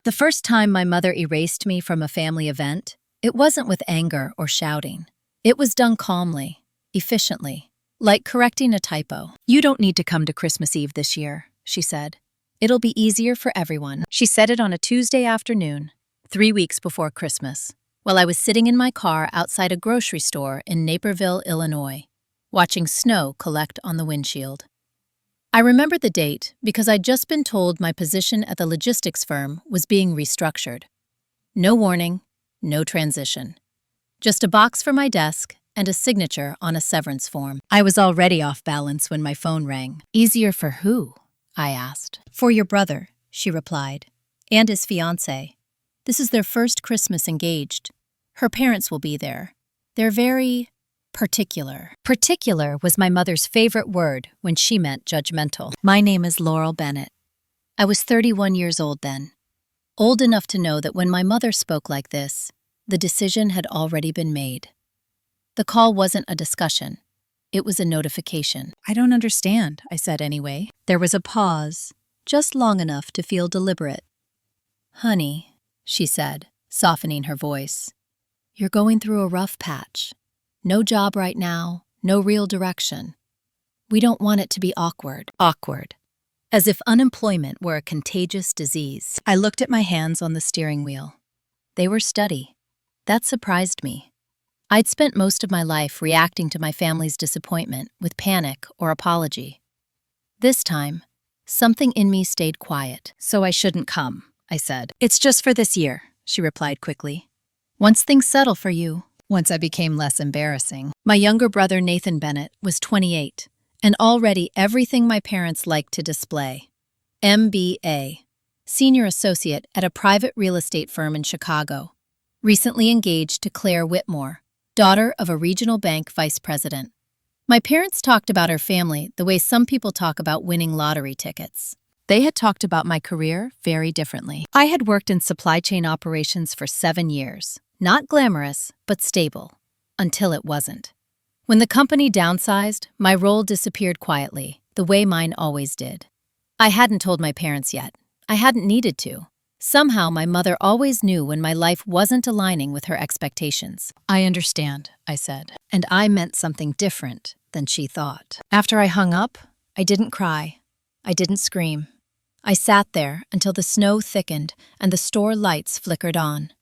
The first time my mother erased me from a family event, it wasn't with anger or shouting. It was done calmly, efficiently, like correcting a typo. "You don't need to come to Christmas Eve this year," she said. "It'll be easier for everyone." She said it on a Tuesday afternoon, 3 weeks before Christmas, while I was sitting in my car outside a grocery store in Naperville, Illinois, watching snow collect on the windshield. I remember the date because I'd just been told my position at the logistics firm was being restructured. No warning, no transition. Just a box for my desk and a signature on a severance form. I was already off balance when my phone rang. "Easier for who?" I asked. "For your brother," she replied, "and his fiancée. This is their first Christmas engaged. Her parents will be there. They're very particular." Particular was my mother's favorite word when she meant judgmental. My name is Laurel Bennett. I was 31 years old then, old enough to know that when my mother spoke like this, the decision had already been made. The call wasn't a discussion. It was a notification. "I don't understand," I said anyway. There was a pause, just long enough to feel deliberate. "Honey," she said, softening her voice, "you're going through a rough patch. No job right now, no real direction. We don't want it to be awkward." Awkward. As if unemployment were a contagious disease. I looked at my hands on the steering wheel. They were steady. That surprised me. I'd spent most of my life reacting to my family's disappointment with panic or apology. This time, something in me stayed quiet. "So I shouldn't come," I said. "It's just for this year," she replied quickly. "Once things settle for you." Once I became less embarrassing. My younger brother, Nathan Bennett, was 28, and already everything my parents liked to display. MBA, senior associate at a private real estate firm in Chicago. Recently engaged to Claire Whitmore, daughter of a regional bank vice president. My parents talked about our family the way some people talk about winning lottery tickets. They had talked about my career very differently. I had worked in supply chain operations for 7 years. Not glamorous, but stable. Until it wasn't. When the company downsized, my role disappeared quietly, the way mine always did. I hadn't told my parents yet. I hadn't needed to. Somehow my mother always knew when my life wasn't aligning with her expectations. "I understand," I said, and I meant something different than she thought. After I hung up, I didn't cry. I didn't scream. I sat there until the snow thickened and the store lights flickered on.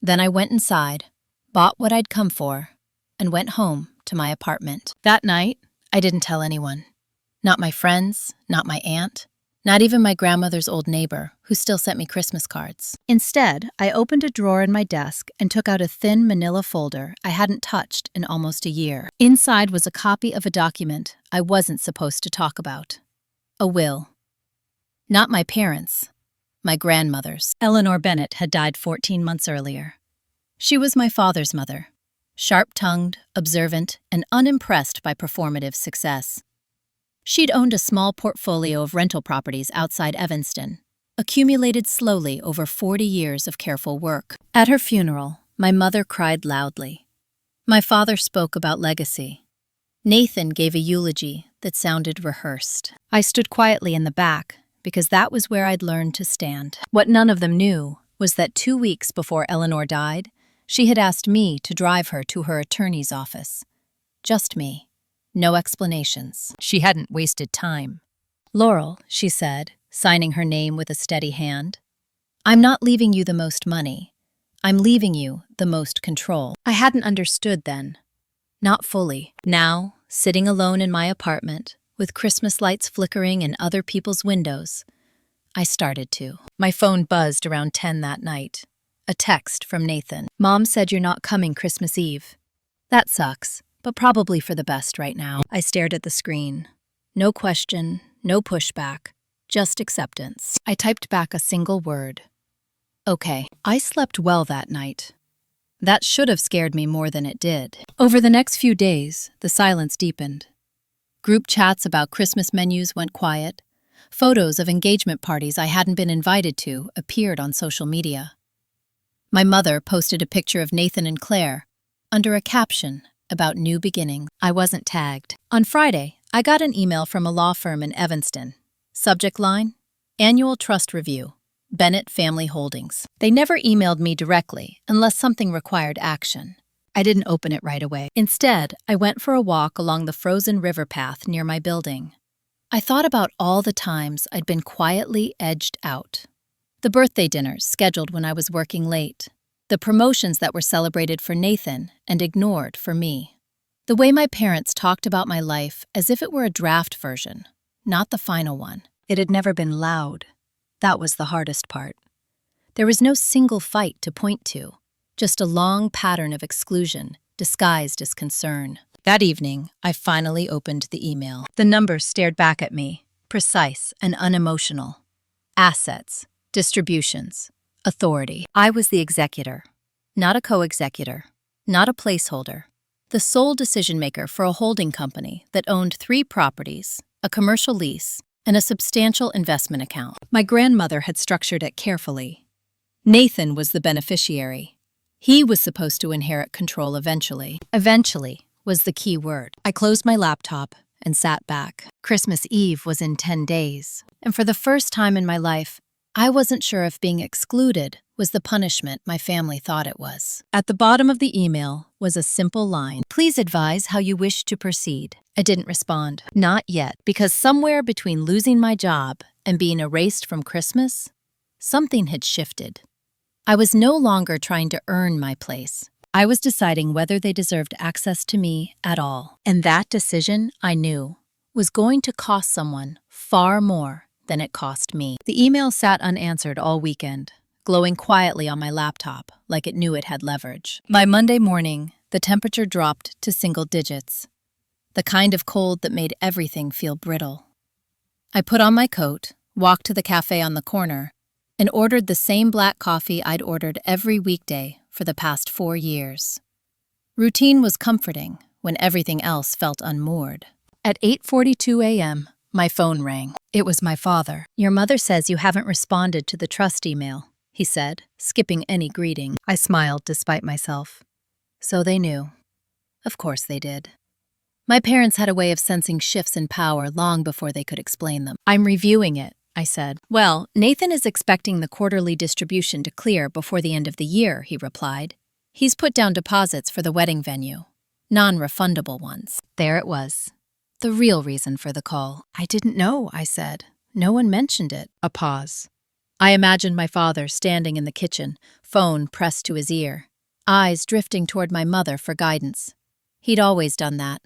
Then I went inside, bought what I'd come for, and went home to my apartment. That night, I didn't tell anyone. Not my friends, not my aunt, not even my grandmother's old neighbor, who still sent me Christmas cards. Instead, I opened a drawer in my desk and took out a thin manila folder I hadn't touched in almost a year. Inside was a copy of a document I wasn't supposed to talk about. A will. Not my parents'. My grandmother's. Eleanor Bennett had died 14 months earlier. She was my father's mother, sharp-tongued, observant, and unimpressed by performative success. She'd owned a small portfolio of rental properties outside Evanston, accumulated slowly over 40 years of careful work. At her funeral, my mother cried loudly. My father spoke about legacy. Nathan gave a eulogy that sounded rehearsed. I stood quietly in the back, because that was where I'd learned to stand. What none of them knew was that 2 weeks before Eleanor died, she had asked me to drive her to her attorney's office. Just me. No explanations. She hadn't wasted time. "Laurel," she said, signing her name with a steady hand, "I'm not leaving you the most money. I'm leaving you the most control." I hadn't understood then. Not fully. Now, sitting alone in my apartment, with Christmas lights flickering in other people's windows, I started to. My phone buzzed around 10 that night. A text from Nathan. "Mom said you're not coming Christmas Eve. That sucks, but probably for the best right now." I stared at the screen. No question, no pushback, just acceptance. I typed back a single word. Okay. I slept well that night. That should have scared me more than it did. Over the next few days, the silence deepened. Group chats about Christmas menus went quiet. Photos of engagement parties I hadn't been invited to appeared on social media. My mother posted a picture of Nathan and Claire, under a caption about new beginnings. I wasn't tagged. On Friday, I got an email from a law firm in Evanston. Subject line: Annual Trust Review. Bennett Family Holdings. They never emailed me directly unless something required action. I didn't open it right away. Instead, I went for a walk along the frozen river path near my building. I thought about all the times I'd been quietly edged out. The birthday dinners scheduled when I was working late. The promotions that were celebrated for Nathan and ignored for me. The way my parents talked about my life as if it were a draft version, not the final one. It had never been loud. That was the hardest part. There was no single fight to point to, just a long pattern of exclusion disguised as concern. That evening, I finally opened the email. The numbers stared back at me, precise and unemotional. Assets, distributions, authority. I was the executor, not a co-executor, not a placeholder. The sole decision-maker for a holding company that owned 3 properties, a commercial lease, and a substantial investment account. My grandmother had structured it carefully. Nathan was the beneficiary. He was supposed to inherit control eventually. Eventually was the key word. I closed my laptop and sat back. Christmas Eve was in 10 days, and for the first time in my life, I wasn't sure if being excluded was the punishment my family thought it was. At the bottom of the email was a simple line. Please advise how you wish to proceed. I didn't respond. Not yet, because somewhere between losing my job and being erased from Christmas, something had shifted. I was no longer trying to earn my place. I was deciding whether they deserved access to me at all. And that decision, I knew, was going to cost someone far more than it cost me. The email sat unanswered all weekend, glowing quietly on my laptop like it knew it had leverage. By Monday morning, the temperature dropped to single digits, the kind of cold that made everything feel brittle. I put on my coat, walked to the cafe on the corner, and ordered the same black coffee I'd ordered every weekday for the past 4 years. Routine was comforting when everything else felt unmoored. At 8:42 a.m., my phone rang. It was my father. "Your mother says you haven't responded to the trust email," he said, skipping any greeting. I smiled despite myself. So they knew. Of course they did. My parents had a way of sensing shifts in power long before they could explain them. "I'm reviewing it," I said. "Well, Nathan is expecting the quarterly distribution to clear before the end of the year," he replied. "He's put down deposits for the wedding venue, non-refundable ones." There it was. The real reason for the call. "I didn't know," I said. "No one mentioned it." A pause. I imagined my father standing in the kitchen, phone pressed to his ear, eyes drifting toward my mother for guidance. He'd always done that,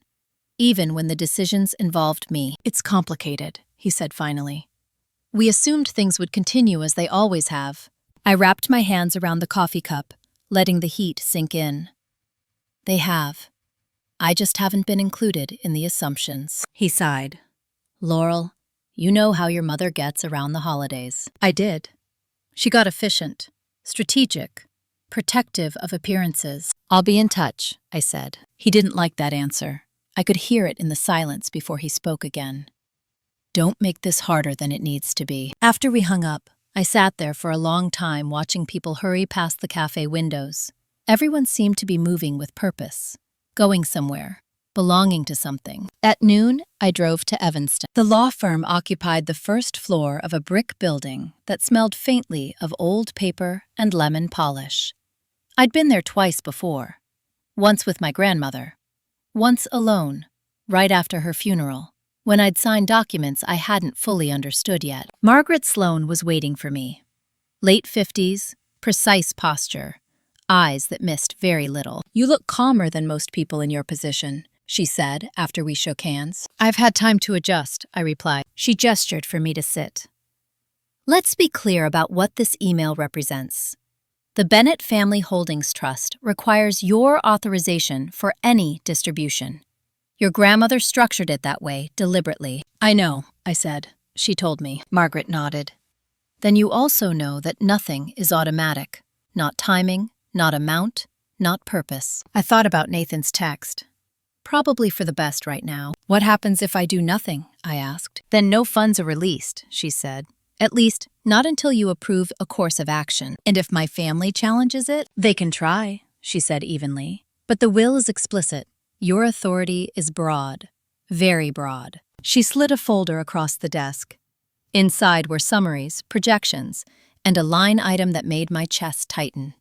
even when the decisions involved me. "It's complicated," he said finally. "We assumed things would continue as they always have." I wrapped my hands around the coffee cup, letting the heat sink in. "They have. I just haven't been included in the assumptions." He sighed. "Laurel, you know how your mother gets around the holidays." I did. She got efficient, strategic, protective of appearances. "I'll be in touch," I said. He didn't like that answer. I could hear it in the silence before he spoke again. "Don't make this harder than it needs to be." After we hung up, I sat there for a long time watching people hurry past the cafe windows. Everyone seemed to be moving with purpose, going somewhere, belonging to something. At noon, I drove to Evanston. The law firm occupied the first floor of a brick building that smelled faintly of old paper and lemon polish. I'd been there twice before, once with my grandmother, once alone, right after her funeral, when I'd signed documents I hadn't fully understood yet. Margaret Sloan was waiting for me. Late 50s, precise posture, eyes that missed very little. "You look calmer than most people in your position," she said after we shook hands. "I've had time to adjust," I replied. She gestured for me to sit. Let's be clear about what this email represents. The Bennett Family Holdings Trust requires your authorization for any distribution. Your grandmother structured it that way deliberately. "I know," I said. She told me. Margaret nodded. "Then you also know that nothing is automatic. Not timing, not amount, not purpose." I thought about Nathan's text. Probably for the best right now. "What happens if I do nothing?" I asked. "Then no funds are released," she said. "At least, not until you approve a course of action. And if my family challenges it, they can try," she said evenly. "But the will is explicit. Your authority is broad, very broad." She slid a folder across the desk. Inside were summaries, projections, and a line item that made my chest tighten.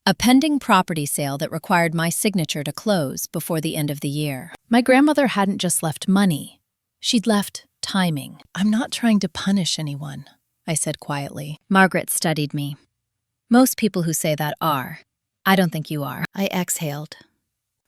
A pending property sale that required my signature to close before the end of the year. My grandmother hadn't just left money. She'd left timing. "I'm not trying to punish anyone," I said quietly. Margaret studied me. "Most people who say that are. I don't think you are." I exhaled.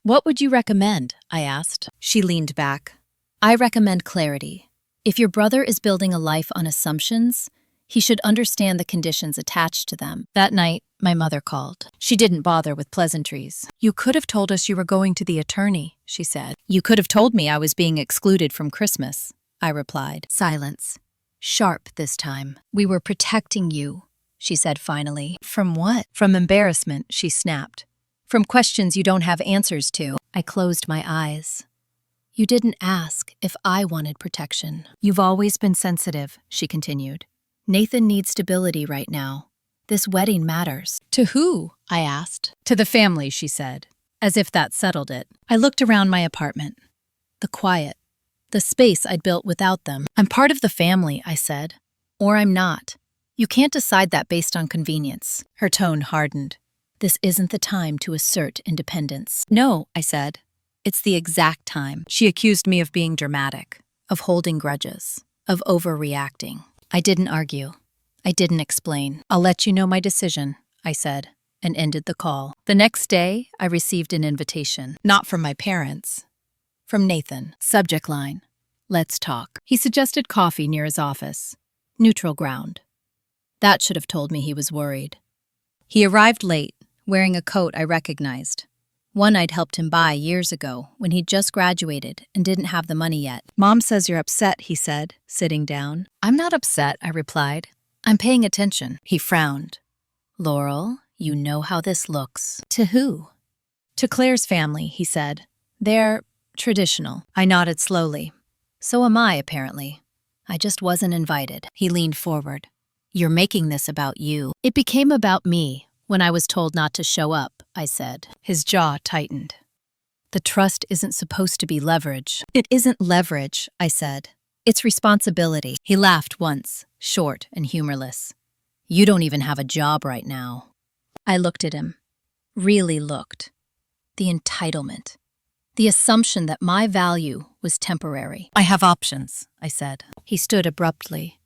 "What would you recommend?" I asked. She leaned back. "I recommend clarity. If your brother is building a life on assumptions, he should understand the conditions attached to them." That night, my mother called. She didn't bother with pleasantries. "You could have told us you were going to the attorney," she said. "You could have told me I was being excluded from Christmas," I replied. Silence. Sharp this time. "We were protecting you," she said finally. "From what?" "From embarrassment," she snapped. "From questions you don't have answers to." I closed my eyes. "You didn't ask if I wanted protection." "You've always been sensitive," she continued. "Nathan needs stability right now. This wedding matters." "To who?" I asked. "To the family," she said, as if that settled it. I looked around my apartment. The quiet. The space I'd built without them. "I'm part of the family," I said. "Or I'm not. You can't decide that based on convenience." Her tone hardened. "This isn't the time to assert independence." "No," I said. "It's the exact time." She accused me of being dramatic, of holding grudges, of overreacting. I didn't argue. I didn't explain. "I'll let you know my decision," I said, and ended the call. The next day, I received an invitation. Not from my parents. From Nathan. Subject line: "Let's talk." He suggested coffee near his office. Neutral ground. That should have told me he was worried. He arrived late, wearing a coat I recognized. One I'd helped him buy years ago when he'd just graduated and didn't have the money yet. "Mom says you're upset," he said, sitting down. "I'm not upset," I replied. "I'm paying attention." He frowned. "Laurel, you know how this looks." "To who?" "To Claire's family," he said. "They're traditional." I nodded slowly. "So am I, apparently. I just wasn't invited." He leaned forward. "You're making this about you." "It became about me when I was told not to show up," I said. His jaw tightened. "The trust isn't supposed to be leverage." "It isn't leverage," I said. "It's responsibility." He laughed once, short and humorless. "You don't even have a job right now." I looked at him. Really looked. The entitlement. The assumption that my value was temporary. "I have options," I said. He stood abruptly.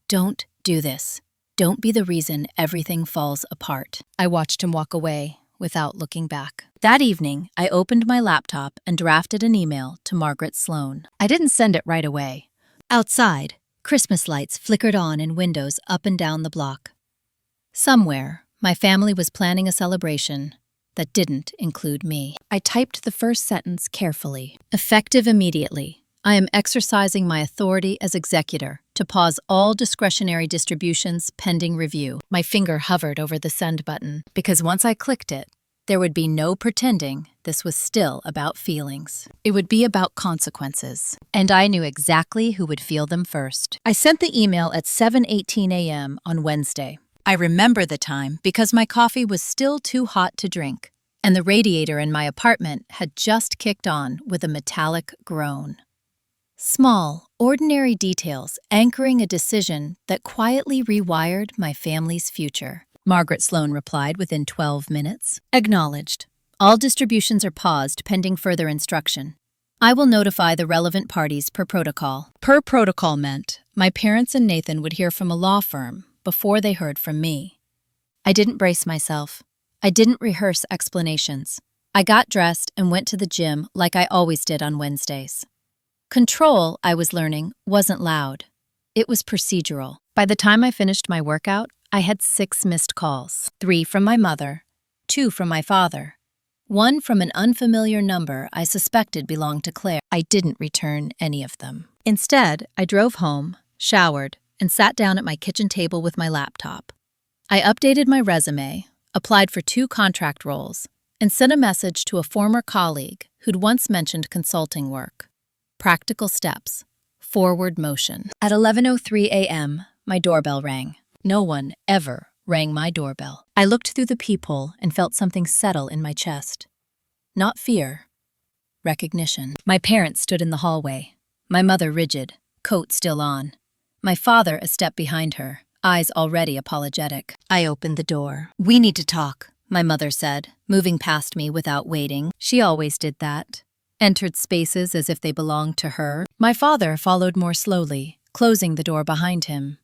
"Don't do this. Don't be the reason everything falls apart." I watched him walk away without looking back. That evening, I opened my laptop and drafted an email to Margaret Sloan. I didn't send it right away. Outside, Christmas lights flickered on in windows up and down the block. Somewhere, my family was planning a celebration that didn't include me. I typed the first sentence carefully. "Effective immediately. I am exercising my authority as executor to pause all discretionary distributions pending review." My finger hovered over the send button, because once I clicked it, there would be no pretending this was still about feelings. It would be about consequences. And I knew exactly who would feel them first. I sent the email at 7:18 a.m. on Wednesday. I remember the time because my coffee was still too hot to drink, and the radiator in my apartment had just kicked on with a metallic groan. Small, ordinary details anchoring a decision that quietly rewired my family's future. Margaret Sloan replied within 12 minutes. "Acknowledged. All distributions are paused pending further instruction. I will notify the relevant parties per protocol." Per protocol meant my parents and Nathan would hear from a law firm before they heard from me. I didn't brace myself. I didn't rehearse explanations. I got dressed and went to the gym like I always did on Wednesdays. Control, I was learning, wasn't loud. It was procedural. By the time I finished my workout, I had 6 missed calls. 3 from my mother, 2 from my father, 1 from an unfamiliar number I suspected belonged to Claire. I didn't return any of them. Instead, I drove home, showered, and sat down at my kitchen table with my laptop. I updated my resume, applied for 2 contract roles, and sent a message to a former colleague who'd once mentioned consulting work. Practical steps. Forward motion. At 11:03 a.m., my doorbell rang. No one ever rang my doorbell. I looked through the peephole and felt something settle in my chest. Not fear. Recognition. My parents stood in the hallway. My mother rigid, coat still on. My father a step behind her, eyes already apologetic. I opened the door. "We need to talk," my mother said, moving past me without waiting. She always did that. Entered spaces as if they belonged to her. My father followed more slowly, closing the door behind him.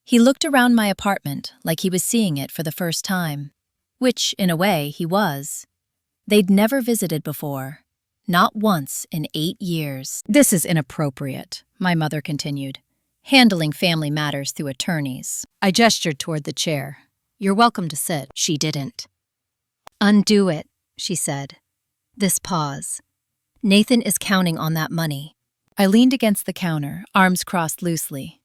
He looked around my apartment like he was seeing it for the first time. Which, in a way, he was. They'd never visited before. Not once in 8 years. "This is inappropriate," my mother continued, handling family matters through attorneys. I gestured toward the chair. "You're welcome to sit." She didn't. "Undo it," she said. This pause. "Nathan is counting on that money." I leaned against the counter, arms crossed loosely.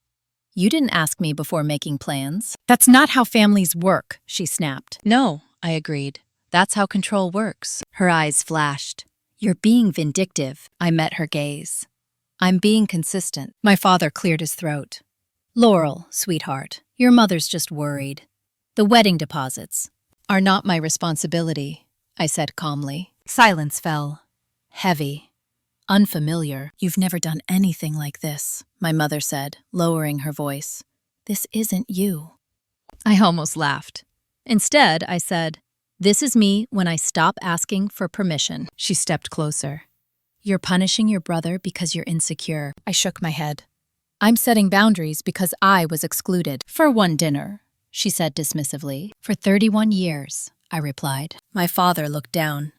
"You didn't ask me before making plans." "That's not how families work," she snapped. "No," I agreed. "That's how control works." Her eyes flashed. "You're being vindictive." I met her gaze. "I'm being consistent." My father cleared his throat. "Laurel, sweetheart, your mother's just worried. The wedding deposits are not my responsibility," I said calmly. Silence fell. Heavy. Unfamiliar. "You've never done anything like this," my mother said, lowering her voice. "This isn't you." I almost laughed. Instead, I said, "This is me when I stop asking for permission." She stepped closer. "You're punishing your brother because you're insecure." I shook my head. "I'm setting boundaries because I was excluded." "For one dinner," she said dismissively. "For 31 years, I replied. My father looked down.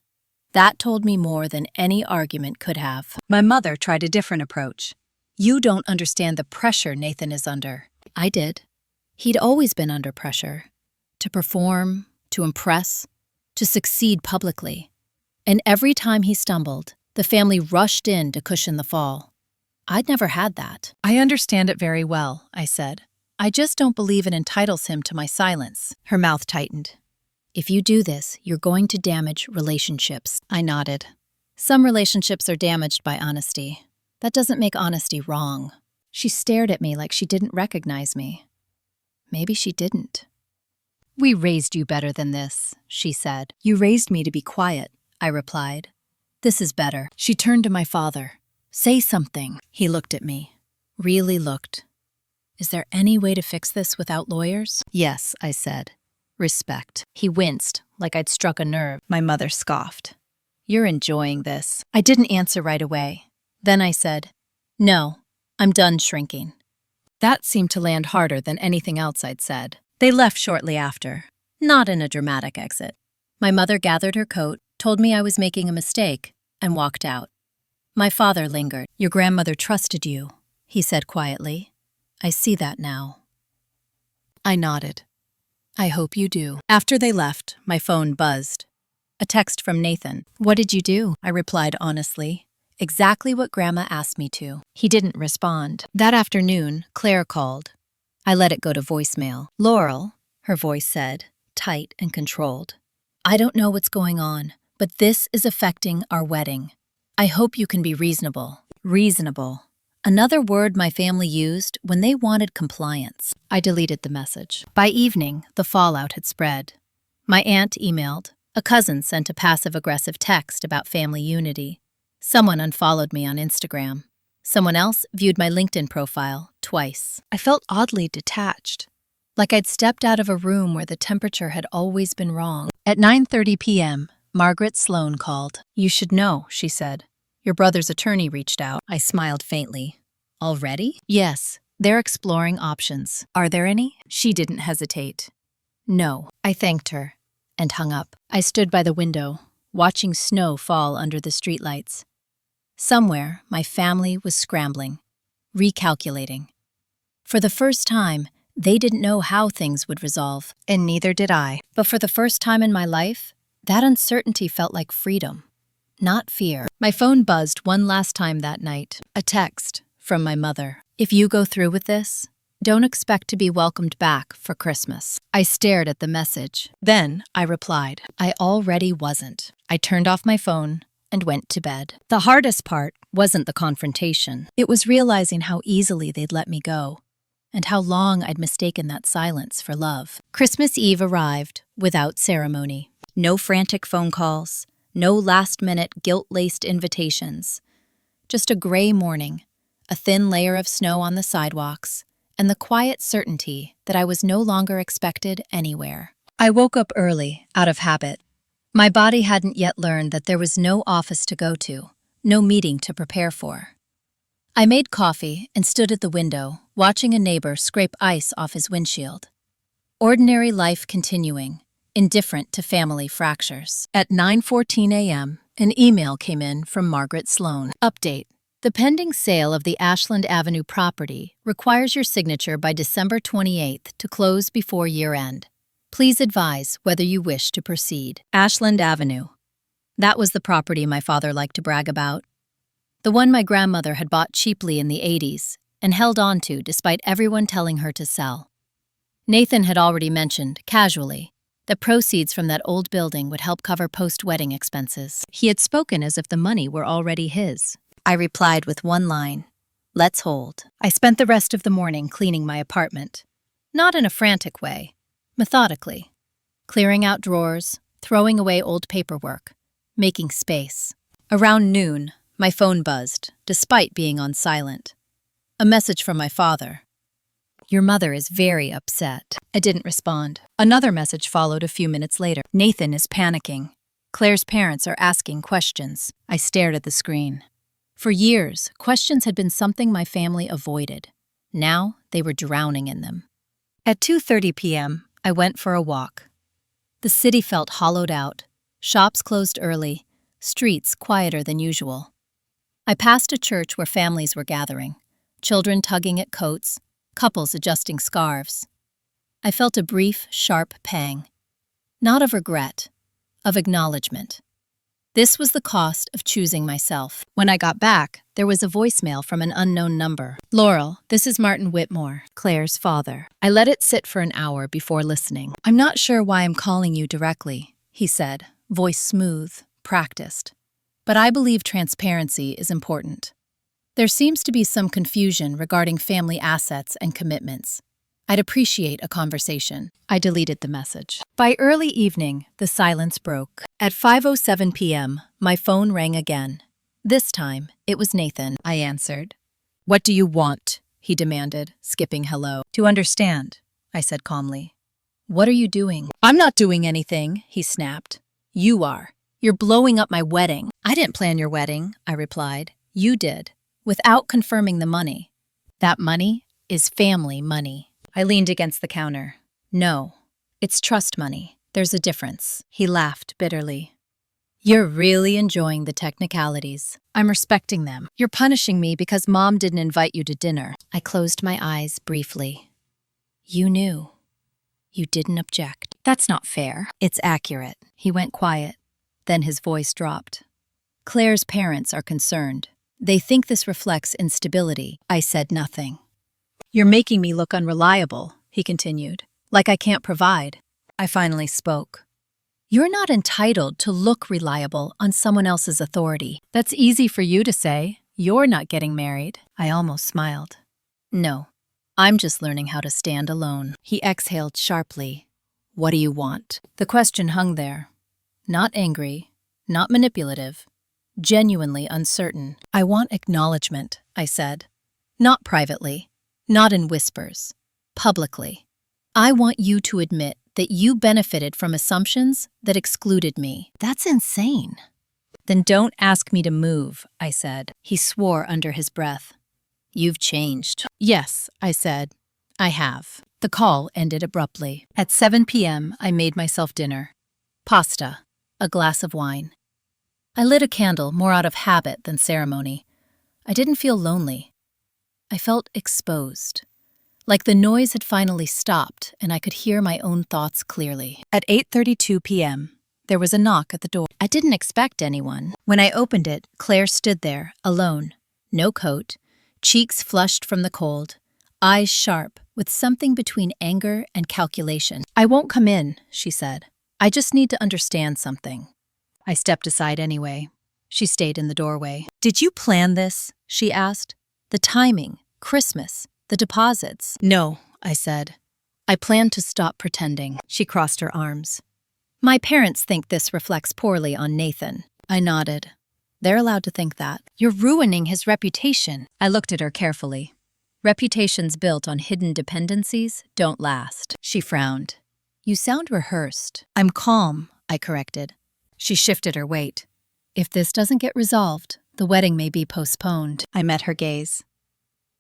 That told me more than any argument could have. My mother tried a different approach. "You don't understand the pressure Nathan is under." I did. He'd always been under pressure. To perform, to impress, to succeed publicly. And every time he stumbled, the family rushed in to cushion the fall. I'd never had that. "I understand it very well," I said. "I just don't believe it entitles him to my silence." Her mouth tightened. "If you do this, you're going to damage relationships." I nodded. "Some relationships are damaged by honesty. That doesn't make honesty wrong." She stared at me like she didn't recognize me. Maybe she didn't. "We raised you better than this," she said. "You raised me to be quiet," I replied. "This is better." She turned to my father. "Say something." He looked at me. Really looked. "Is there any way to fix this without lawyers?" "Yes," I said. "Respect." He winced, like I'd struck a nerve. My mother scoffed. "You're enjoying this." I didn't answer right away. Then I said, "No, I'm done shrinking." That seemed to land harder than anything else I'd said. They left shortly after, not in a dramatic exit. My mother gathered her coat, told me I was making a mistake, and walked out. My father lingered. "Your grandmother trusted you," he said quietly. "I see that now." I nodded. "I hope you do." After they left, my phone buzzed. A text from Nathan. "What did you do?" I replied honestly. "Exactly what Grandma asked me to." He didn't respond. That afternoon, Claire called. I let it go to voicemail. "Laurel," her voice said, tight and controlled. "I don't know what's going on, but this is affecting our wedding. I hope you can be reasonable." Reasonable. Another word my family used when they wanted compliance. I deleted the message. By evening, the fallout had spread. My aunt emailed. A cousin sent a passive-aggressive text about family unity. Someone unfollowed me on Instagram. Someone else viewed my LinkedIn profile twice. I felt oddly detached, like I'd stepped out of a room where the temperature had always been wrong. At 9:30 p.m., Margaret Sloan called. "You should know," she said. "Your brother's attorney reached out." I smiled faintly. "Already?" "Yes, they're exploring options." "Are there any?" She didn't hesitate. "No." I thanked her and hung up. I stood by the window, watching snow fall under the streetlights. Somewhere, my family was scrambling, recalculating. For the first time, they didn't know how things would resolve, and neither did I. But for the first time in my life, that uncertainty felt like freedom, not fear. My phone buzzed one last time that night. A text from my mother. "If you go through with this, don't expect to be welcomed back for Christmas." I stared at the message. Then I replied. I already wasn't. I turned off my phone and went to bed. The hardest part wasn't the confrontation. It was realizing how easily they'd let me go, and how long I'd mistaken that silence for love. Christmas Eve arrived without ceremony. No frantic phone calls, no last-minute guilt-laced invitations. Just a gray morning, a thin layer of snow on the sidewalks, and the quiet certainty that I was no longer expected anywhere. I woke up early, out of habit. My body hadn't yet learned that there was no office to go to, no meeting to prepare for. I made coffee and stood at the window, watching a neighbor scrape ice off his windshield. Ordinary life continuing, indifferent to family fractures. At 9:14 a.m., an email came in from Margaret Sloan. Update. The pending sale of the Ashland Avenue property requires your signature by December 28th to close before year-end. Please advise whether you wish to proceed. Ashland Avenue. That was the property my father liked to brag about. The one my grandmother had bought cheaply in the 80s and held on to despite everyone telling her to sell. Nathan had already mentioned, casually, that proceeds from that old building would help cover post-wedding expenses. He had spoken as if the money were already his. I replied with one line, "Let's hold." I spent the rest of the morning cleaning my apartment. Not in a frantic way, methodically. Clearing out drawers, throwing away old paperwork, making space. Around noon, my phone buzzed, despite being on silent. A message from my father. "Your mother is very upset." I didn't respond. Another message followed a few minutes later. "Nathan is panicking. Claire's parents are asking questions." I stared at the screen. For years, questions had been something my family avoided. Now, they were drowning in them. At 2:30 p.m., I went for a walk. The city felt hollowed out, shops closed early, streets quieter than usual. I passed a church where families were gathering, children tugging at coats, couples adjusting scarves. I felt a brief, sharp pang. Not of regret, of acknowledgement. This was the cost of choosing myself. When I got back, there was a voicemail from an unknown number. "Laurel, this is Martin Whitmore, Claire's father." I let it sit for an hour before listening. "I'm not sure why I'm calling you directly," he said, voice smooth, practiced. "But I believe transparency is important. There seems to be some confusion regarding family assets and commitments. I'd appreciate a conversation." I deleted the message. By early evening, the silence broke. At 5:07 p.m., my phone rang again. This time, it was Nathan. I answered. "What do you want?" he demanded, skipping hello. "To understand," I said calmly. "What are you doing?" "I'm not doing anything," he snapped. "You are. You're blowing up my wedding." "I didn't plan your wedding," I replied. "You did, without confirming the money. That money is family money." I leaned against the counter. "No, it's trust money. There's a difference." He laughed bitterly. "You're really enjoying the technicalities. I'm respecting them. You're punishing me because Mom didn't invite you to dinner." I closed my eyes briefly. "You knew. You didn't object." "That's not fair." "It's accurate." He went quiet. Then his voice dropped. "Claire's parents are concerned. They think this reflects instability." I said nothing. "You're making me look unreliable," he continued, "like I can't provide." I finally spoke. "You're not entitled to look reliable on someone else's authority. That's easy for you to say. You're not getting married." I almost smiled. "No, I'm just learning how to stand alone." He exhaled sharply. "What do you want?" The question hung there. Not angry, not manipulative, genuinely uncertain. "I want acknowledgement," I said. "Not privately. Not in whispers. Publicly. I want you to admit that you benefited from assumptions that excluded me." "That's insane." "Then don't ask me to move," I said. He swore under his breath. "You've changed." "Yes," I said. "I have." The call ended abruptly. At 7 p.m., I made myself dinner. Pasta. A glass of wine. I lit a candle more out of habit than ceremony. I didn't feel lonely. I felt exposed, like the noise had finally stopped and I could hear my own thoughts clearly. At 8:32 p.m., there was a knock at the door. I didn't expect anyone. When I opened it, Claire stood there, alone, no coat, cheeks flushed from the cold, eyes sharp, with something between anger and calculation. "I won't come in," she said. "I just need to understand something." I stepped aside anyway. She stayed in the doorway. "Did you plan this?" she asked. "The timing, Christmas, the deposits." "No," I said. "I planned to stop pretending." She crossed her arms. "My parents think this reflects poorly on Nathan." I nodded. "They're allowed to think that." "You're ruining his reputation." I looked at her carefully. Reputations built on hidden dependencies don't last. She frowned. You sound rehearsed. I'm calm, I corrected. She shifted her weight. If this doesn't get resolved, the wedding may be postponed. I met her gaze.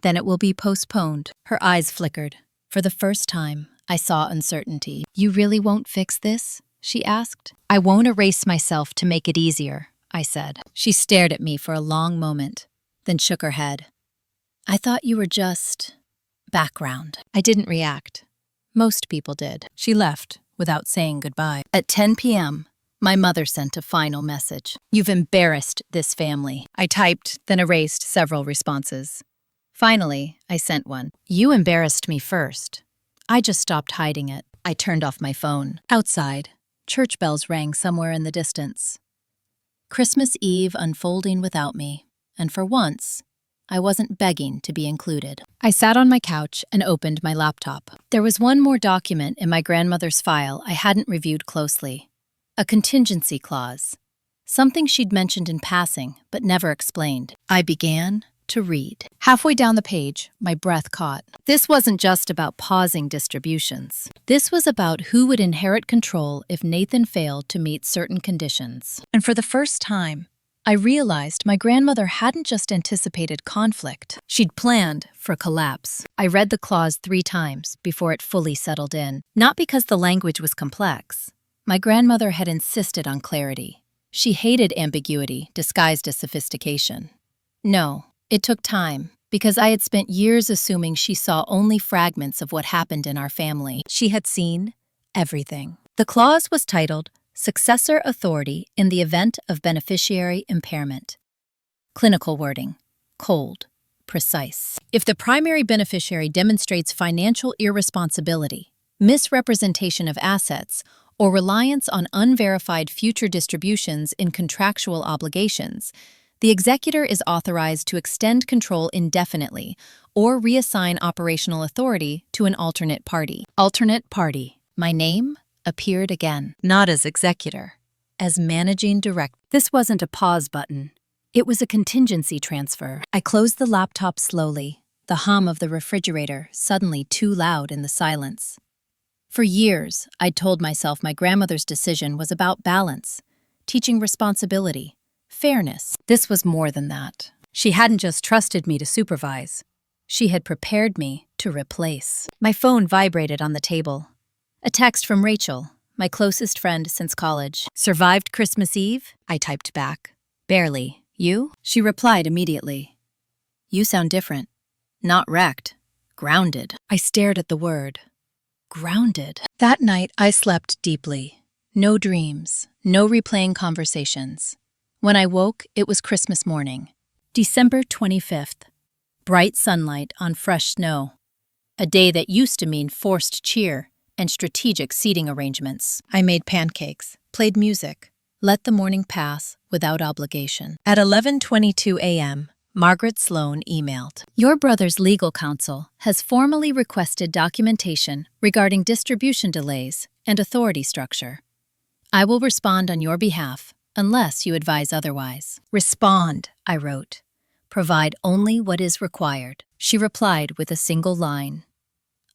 Then it will be postponed. Her eyes flickered. For the first time, I saw uncertainty. You really won't fix this? She asked. I won't erase myself to make it easier, I said. She stared at me for a long moment, then shook her head. I thought you were just background. I didn't react. Most people did. She left without saying goodbye. At 10 p.m., my mother sent a final message. You've embarrassed this family. I typed, then erased several responses. Finally, I sent one. You embarrassed me first. I just stopped hiding it. I turned off my phone. Outside, church bells rang somewhere in the distance. Christmas Eve unfolding without me, and for once, I wasn't begging to be included. I sat on my couch and opened my laptop. There was one more document in my grandmother's file I hadn't reviewed closely. A contingency clause. Something she'd mentioned in passing, but never explained. I began to read. Halfway down the page, my breath caught. This wasn't just about pausing distributions. This was about who would inherit control if Nathan failed to meet certain conditions. And for the first time, I realized my grandmother hadn't just anticipated conflict. She'd planned for collapse. I read the clause 3 times before it fully settled in. Not because the language was complex. My grandmother had insisted on clarity. She hated ambiguity disguised as sophistication. No, it took time, because I had spent years assuming she saw only fragments of what happened in our family. She had seen everything. The clause was titled, Successor Authority in the Event of Beneficiary Impairment. Clinical wording. Cold. Precise. If the primary beneficiary demonstrates financial irresponsibility, misrepresentation of assets, or reliance on unverified future distributions in contractual obligations, the executor is authorized to extend control indefinitely or reassign operational authority to an alternate party. Alternate party. My name appeared again, not as executor, as managing director. This wasn't a pause button. It was a contingency transfer. I closed the laptop slowly, the hum of the refrigerator suddenly too loud in the silence. For years, I'd told myself my grandmother's decision was about balance, teaching responsibility, fairness. This was more than that. She hadn't just trusted me to supervise. She had prepared me to replace. My phone vibrated on the table. A text from Rachel, my closest friend since college. Survived Christmas Eve? I typed back. Barely. You? She replied immediately. You sound different. Not wrecked. Grounded. I stared at the word. Grounded. That night, I slept deeply. No dreams, no replaying conversations. When I woke, it was Christmas morning, December 25th. Bright sunlight on fresh snow. A day that used to mean forced cheer and strategic seating arrangements. I made pancakes, played music, let the morning pass without obligation. At 11:22 a.m., Margaret Sloan emailed. Your brother's legal counsel has formally requested documentation regarding distribution delays and authority structure. I will respond on your behalf unless you advise otherwise. Respond, I wrote. Provide only what is required. She replied with a single line.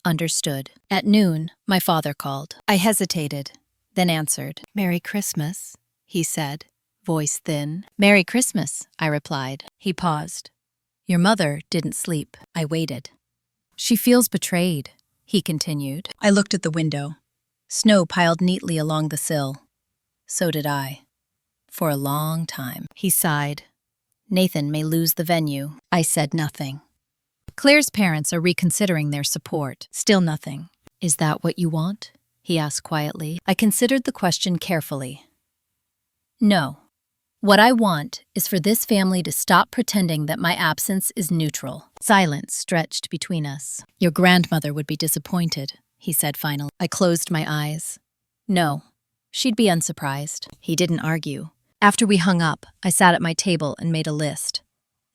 Understood. At noon, my father called. I hesitated, then answered. Merry Christmas, he said, voice thin. Merry Christmas, I replied. He paused. Your mother didn't sleep. I waited. She feels betrayed, he continued. I looked at the window. Snow piled neatly along the sill. So did I. For a long time. He sighed. Nathan may lose the venue. I said nothing. Claire's parents are reconsidering their support. Still nothing. Is that what you want? He asked quietly. I considered the question carefully. No. What I want is for this family to stop pretending that my absence is neutral. Silence stretched between us. Your grandmother would be disappointed, he said finally. I closed my eyes. No. She'd be unsurprised. He didn't argue. After we hung up, I sat at my table and made a list.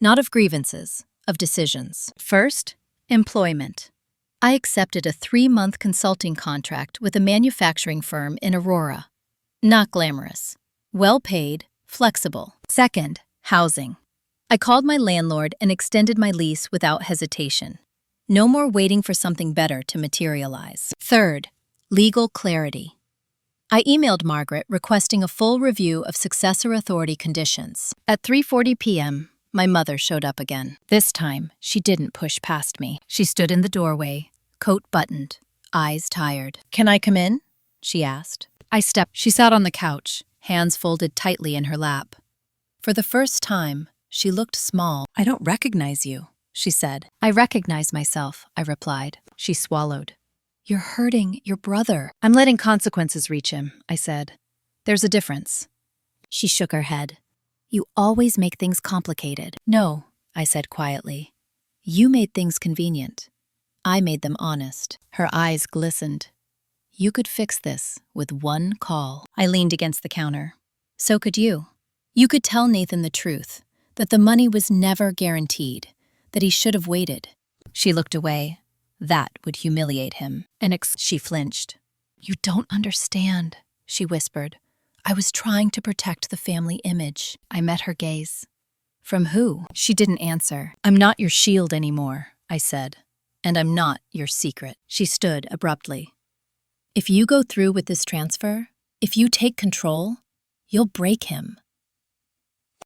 Not of grievances, of decisions. First, employment. I accepted a 3-month consulting contract with a manufacturing firm in Aurora. Not glamorous. Well-paid, flexible. Second, housing. I called my landlord and extended my lease without hesitation. No more waiting for something better to materialize. Third, legal clarity. I emailed Margaret requesting a full review of successor authority conditions. At 3:40 p.m., my mother showed up again. This time, she didn't push past me. She stood in the doorway, coat buttoned, eyes tired. "Can I come in?" she asked. I stepped. She sat on the couch, hands folded tightly in her lap. For the first time, she looked small. "I don't recognize you," she said. "I recognize myself," I replied. She swallowed. "You're hurting your brother." "I'm letting consequences reach him," I said. "There's a difference." She shook her head. "You always make things complicated." "No," I said quietly. "You made things convenient. I made them honest." Her eyes glistened. "You could fix this with one call." I leaned against the counter. "So could you. You could tell Nathan the truth, that the money was never guaranteed, that he should have waited." She looked away. That would humiliate him. She flinched. "You don't understand," she whispered. "I was trying to protect the family image." I met her gaze. "From who?" She didn't answer. "I'm not your shield anymore," I said. "And I'm not your secret." She stood abruptly. "If you go through with this transfer, if you take control, you'll break him."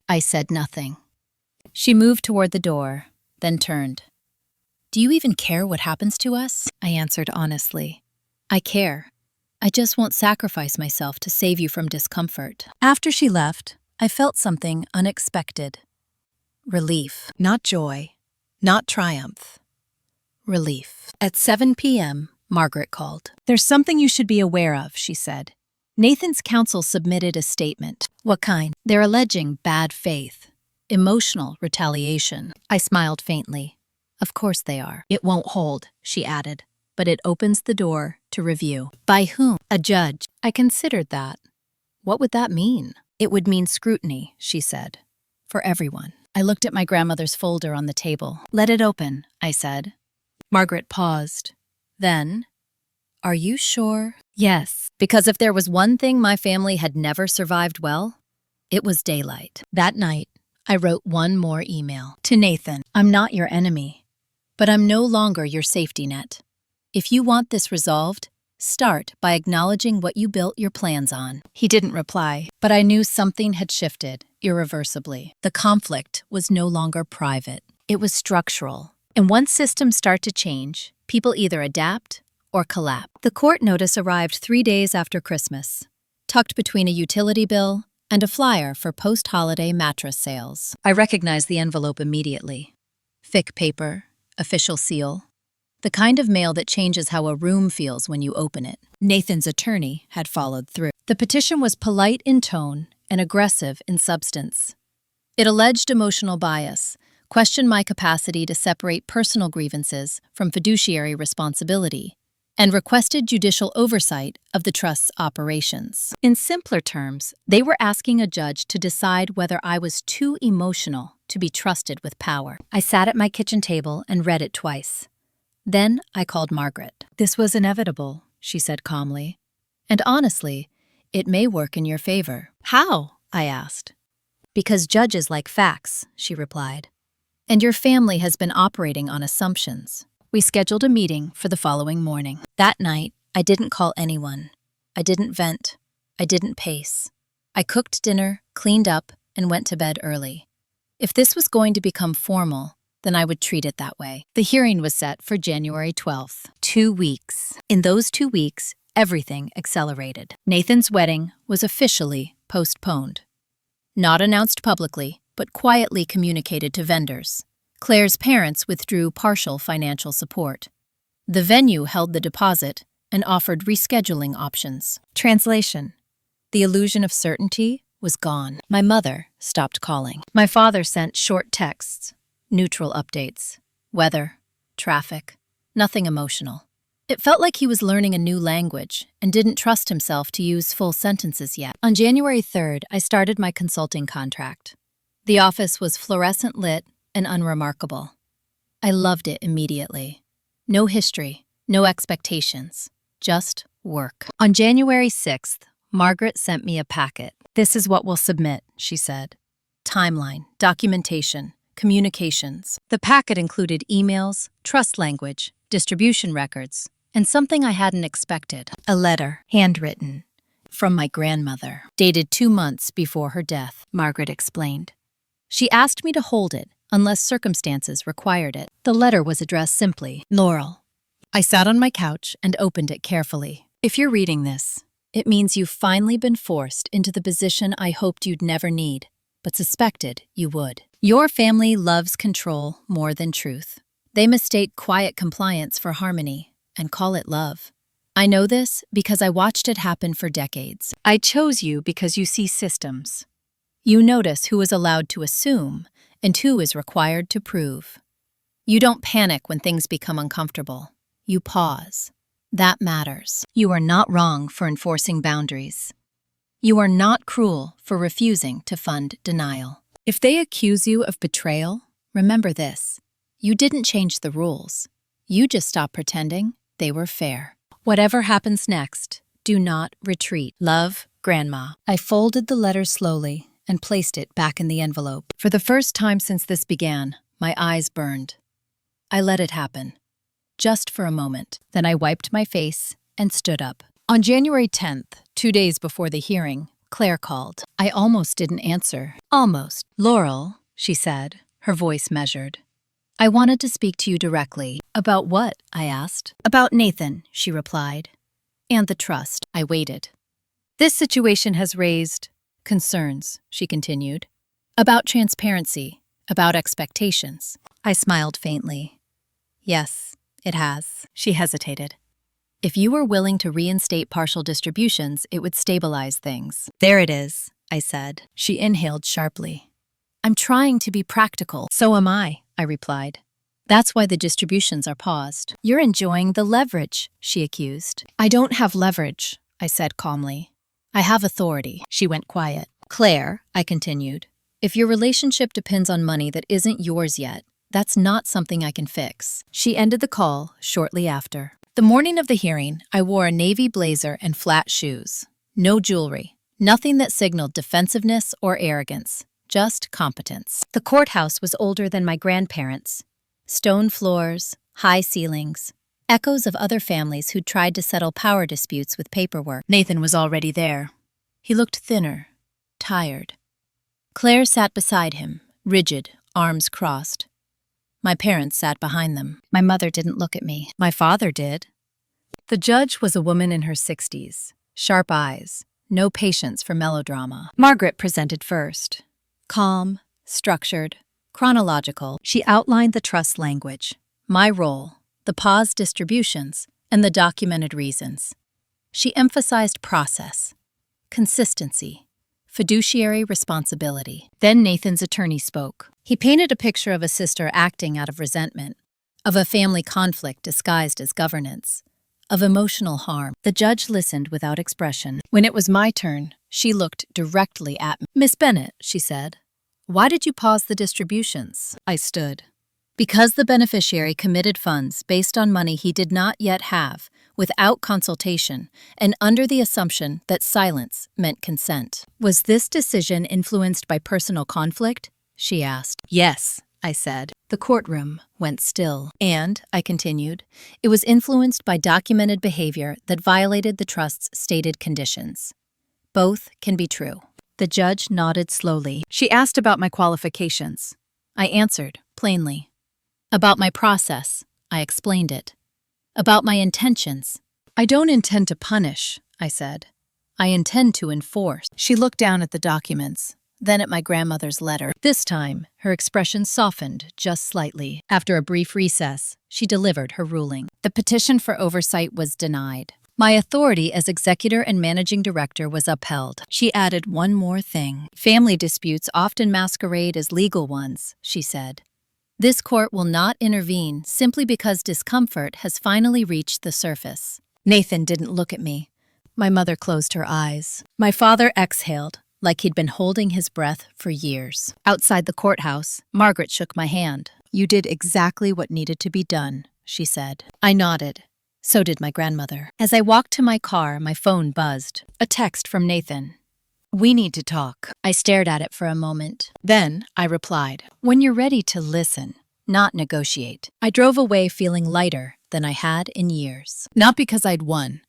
I said nothing. She moved toward the door, then turned. "Do you even care what happens to us?" I answered honestly. "I care. I just won't sacrifice myself to save you from discomfort." After she left, I felt something unexpected. Relief. Not joy. Not triumph. Relief. At 7 p.m., Margaret called. "There's something you should be aware of," she said. "Nathan's counsel submitted a statement." "What kind?" "They're alleging bad faith. Emotional retaliation." I smiled faintly. "Of course they are." "It won't hold," she added, "but it opens the door to review." "By whom?" "A judge." I considered that. What would that mean? "It would mean scrutiny," she said. "For everyone." I looked at my grandmother's folder on the table. "Let it open," I said. Margaret paused. Then, "Are you sure?" "Yes, because if there was one thing my family had never survived well, it was daylight." That night, I wrote one more email. To Nathan, "I'm not your enemy, but I'm no longer your safety net. If you want this resolved, start by acknowledging what you built your plans on." He didn't reply, but I knew something had shifted irreversibly. The conflict was no longer private. It was structural. And once systems start to change, people either adapt or collapse. The court notice arrived 3 days after Christmas, tucked between a utility bill and a flyer for post-holiday mattress sales. I recognized the envelope immediately. Thick paper, official seal. The kind of mail that changes how a room feels when you open it. Nathan's attorney had followed through. The petition was polite in tone and aggressive in substance. It alleged emotional bias, questioned my capacity to separate personal grievances from fiduciary responsibility, and requested judicial oversight of the trust's operations. In simpler terms, they were asking a judge to decide whether I was too emotional to be trusted with power. I sat at my kitchen table and read it twice. Then I called Margaret. "This was inevitable," she said calmly. "And honestly, it may work in your favor." "How?" I asked. "Because judges like facts," she replied. "And your family has been operating on assumptions." We scheduled a meeting for the following morning. That night, I didn't call anyone. I didn't vent. I didn't pace. I cooked dinner, cleaned up, and went to bed early. If this was going to become formal, then I would treat it that way. The hearing was set for January 12th. 2 weeks. In those 2 weeks, everything accelerated. Nathan's wedding was officially postponed. Not announced publicly, but quietly communicated to vendors. Claire's parents withdrew partial financial support. The venue held the deposit and offered rescheduling options. Translation: the illusion of certainty was gone. My mother stopped calling. My father sent short texts, neutral updates, weather, traffic, nothing emotional. It felt like he was learning a new language and didn't trust himself to use full sentences yet. On January 3rd, I started my consulting contract. The office was fluorescent lit and unremarkable. I loved it immediately. No history, no expectations, just work. On January 6th, Margaret sent me a packet. "This is what we'll submit," she said. "Timeline, documentation, communications. The packet included emails, trust language, distribution records, and something I hadn't expected. A letter, handwritten, from my grandmother, dated 2 months before her death, Margaret explained. She asked me to hold it unless circumstances required it. The letter was addressed simply, Laurel. I sat on my couch and opened it carefully. If you're reading this, it means you've finally been forced into the position I hoped you'd never need, but suspected you would. Your family loves control more than truth. They mistake quiet compliance for harmony and call it love. I know this because I watched it happen for decades. I chose you because you see systems. You notice who is allowed to assume and who is required to prove. You don't panic when things become uncomfortable. You pause. That matters. You are not wrong for enforcing boundaries. You are not cruel for refusing to fund denial. If they accuse you of betrayal, remember this. You didn't change the rules. You just stopped pretending they were fair. Whatever happens next, do not retreat. Love, Grandma. I folded the letter slowly and placed it back in the envelope. For the first time since this began, my eyes burned. I let it happen. Just for a moment. Then I wiped my face and stood up. On January 10th, 2 days before the hearing, Claire called. I almost didn't answer. Almost. Laurel, she said, her voice measured. I wanted to speak to you directly. About what? I asked. About Nathan, she replied. And the trust. I waited. This situation has raised concerns, she continued. About transparency, about expectations. I smiled faintly. Yes, it has. She hesitated. If you were willing to reinstate partial distributions, it would stabilize things. There it is, I said. She inhaled sharply. I'm trying to be practical. So am I replied. That's why the distributions are paused. You're enjoying the leverage, she accused. I don't have leverage, I said calmly. I have authority. She went quiet. Claire, I continued, if your relationship depends on money that isn't yours yet, that's not something I can fix. She ended the call shortly after. The morning of the hearing, I wore a navy blazer and flat shoes. No jewelry. Nothing that signaled defensiveness or arrogance. Just competence. The courthouse was older than my grandparents. Stone floors, high ceilings, echoes of other families who'd tried to settle power disputes with paperwork. Nathan was already there. He looked thinner, tired. Claire sat beside him, rigid, arms crossed. My parents sat behind them. My mother didn't look at me. My father did. The judge was a woman in her 60s, sharp eyes, no patience for melodrama. Margaret presented first. Calm, structured, chronological, she outlined the trust language, my role, the paused distributions, and the documented reasons. She emphasized process, consistency, fiduciary responsibility. Then Nathan's attorney spoke. He painted a picture of a sister acting out of resentment, of a family conflict disguised as governance, of emotional harm. The judge listened without expression. When it was my turn, she looked directly at me. Miss Bennett, she said, why did you pause the distributions? I stood. Because the beneficiary committed funds based on money he did not yet have, without consultation, and under the assumption that silence meant consent. Was this decision influenced by personal conflict? She asked. Yes, I said. The courtroom went still. And, I continued, it was influenced by documented behavior that violated the trust's stated conditions. Both can be true. The judge nodded slowly. She asked about my qualifications. I answered, plainly. About my process, I explained it. About my intentions. I don't intend to punish, I said. I intend to enforce. She looked down at the documents, then at my grandmother's letter. This time, her expression softened just slightly. After a brief recess, she delivered her ruling. The petition for oversight was denied. My authority as executor and managing director was upheld. She added one more thing. Family disputes often masquerade as legal ones, she said. This court will not intervene simply because discomfort has finally reached the surface. Nathan didn't look at me. My mother closed her eyes. My father exhaled, like he'd been holding his breath for years. Outside the courthouse, Margaret shook my hand. You did exactly what needed to be done, she said. I nodded. So did my grandmother. As I walked to my car, my phone buzzed. A text from Nathan. We need to talk. I stared at it for a moment. Then I replied, when you're ready to listen, not negotiate. I drove away feeling lighter than I had in years. Not because I'd won,